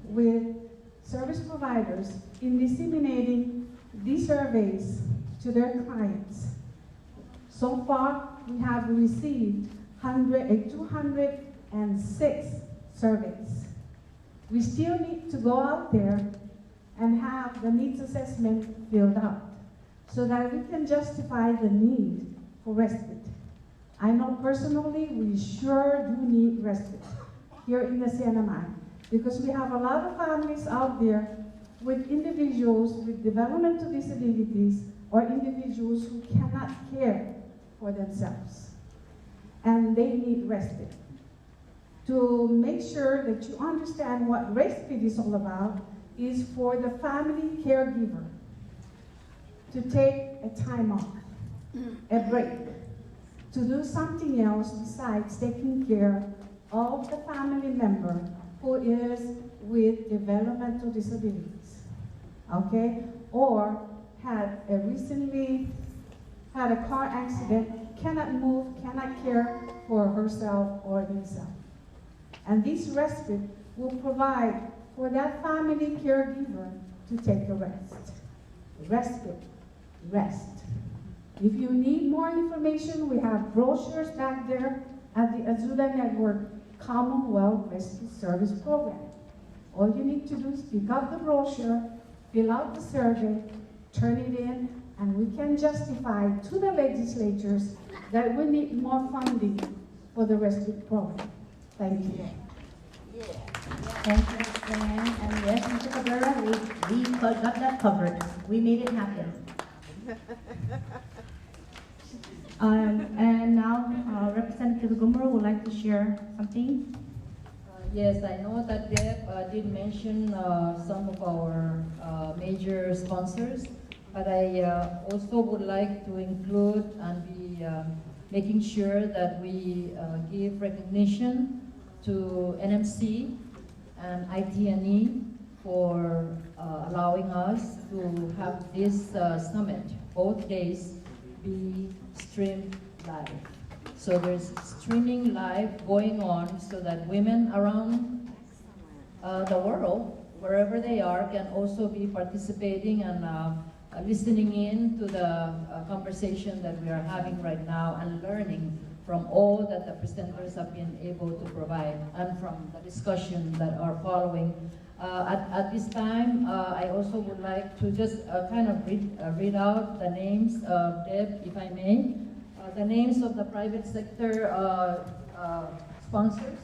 with service providers in disseminating these surveys to their clients. So far, we have received 206 surveys. We still need to go out there and have the needs assessment filled out so that we can justify the need for respite. I know personally we sure do need respite here in the Siena Mine because we have a lot of families out there with individuals with developmental disabilities or individuals who cannot care for themselves. And they need respite. To make sure that you understand what respite is all about is for the family caregiver to take a time off, a break, to do something else besides taking care of the family member who is with developmental disabilities, okay, or recently had a car accident, cannot move, cannot care for herself or himself. And this respite will provide for that family caregiver to take a rest. Respite, rest. If you need more information, we have brochures back there at the Azuda Network Commonwealth Rescue Service Program. All you need to do is pick up the brochure, fill out the survey, turn it in, and we can justify to the legislatures that we need more funding for the rescue program. Thank you. Thank you, Ms. Diane. And yes, Mr. Cabrera, we got that covered. We made it happen. And now, Representative Gumro would like to share something. Yes, I know that Deb did mention some of our major sponsors, but I also would like to include and be making sure that we give recognition to NMC and ITNE for allowing us to have this summit, both days, be streamed live. So there's streaming live going on so that women around the world, wherever they are, can also be participating and listening in to the conversation that we are having right now and learning from all that the presenters have been able to provide and from the discussion that are following. At this time, I also would like to just kind of read out the names of Deb, if I may. The names of the private sector sponsors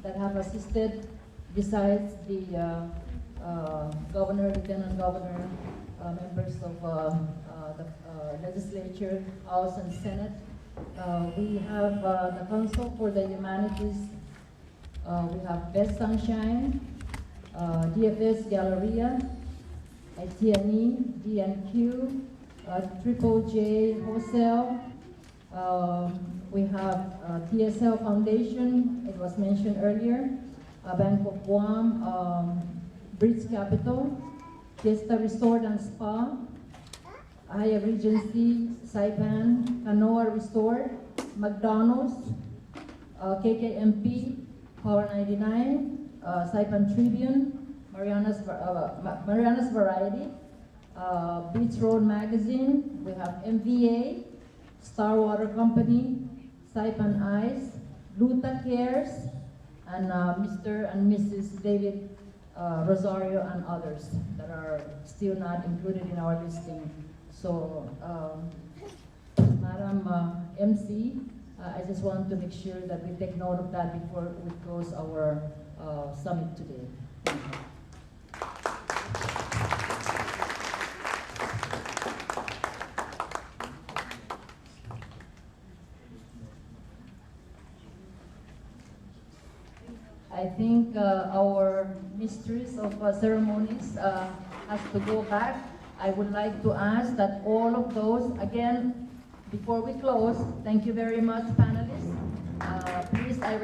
that have assisted besides the governor, lieutenant governor, members of the legislature, House and Senate. We have the Council for the Humanities. We have Best Sunshine, DFS Galleria, ITNE, DNQ, Triple J Wholesale. We have TSL Foundation, it was mentioned earlier, Bank of Guam, Brits Capital, Fiesta Resort and Spa, Haya Regency, Saipan, Canoa Resort, McDonald's, KKMP, Power 99, Saipan Tribune, Mariana's Variety, Beach Road Magazine, we have MVA, Star Water Company, Saipan Ice, Luta Cares, and Mr. and Mrs. David Rosario and others that are still not included in our listing. So, Madam MC, I just want to make sure that we take note of that before we close our summit today. Thank you. I think our mistress of ceremonies has to go back. I would like to ask that all of those, again, before we close, thank you very much, panelists. Please, I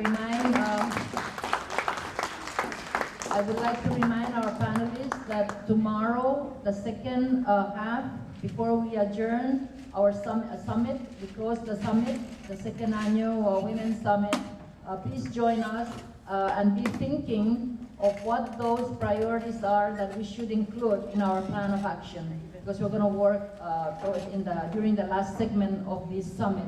would like to remind our panelists that tomorrow, the second half, before we adjourn our summit, we close the summit, the second annual Women's Summit. Please join us and be thinking of what those priorities are that we should include in our plan of action, because we're going to work during the last segment of this summit.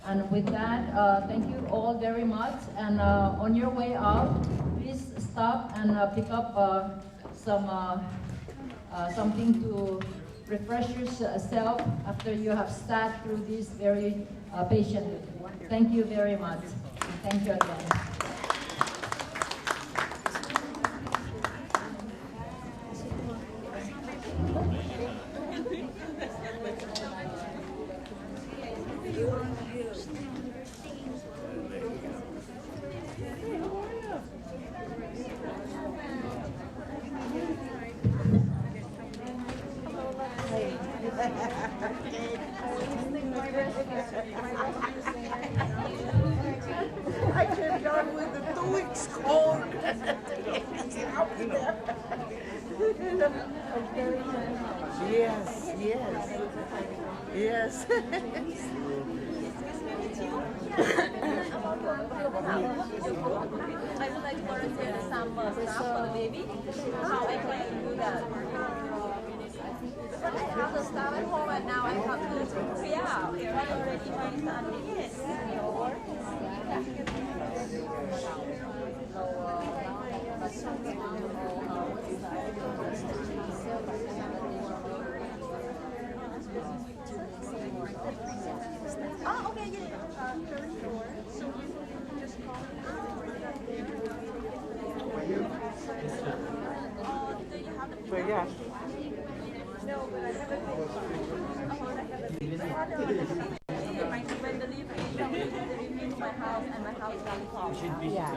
And with that, thank you all very much. And on your way out, please stop and pick up something to refresh yourself after you have sat through this very patiently. Thank you very much. Thank you again. I can't Yes, yes. Yes. I would like to volunteer some stuff for the baby. How I can do that? But I have the stuff at home and now I have to clear out. What already done? Yes. Oh, okay, yeah. Third floor. So you just call it. Do you have the Well, yeah. No, but I haven't when the delivery to my house and my house down top. Yeah.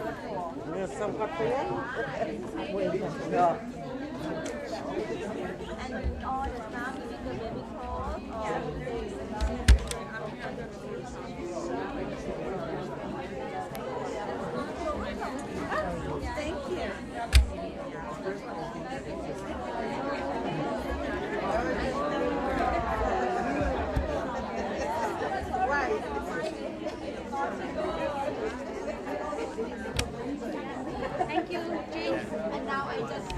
There's some hot there? And all the stuff you need the baby clothes Thank you. Thank you, James. And now I just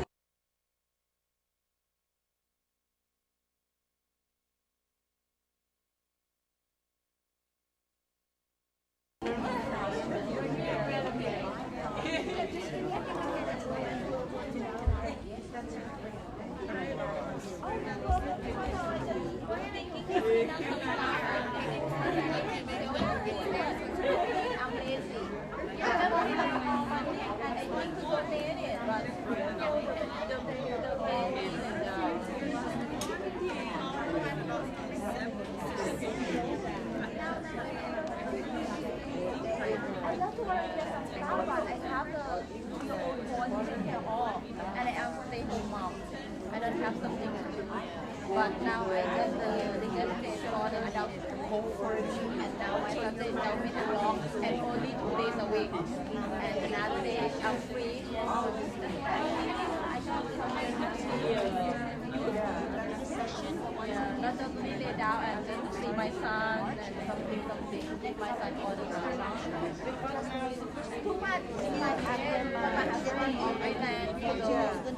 but now I just negotiate for the adult home for me, and now I got the endowment and law, and only 2 days a week, and another day I'm free. Not just be laid down and then see my son and something, my son all the time. Too much, my husband, all my land.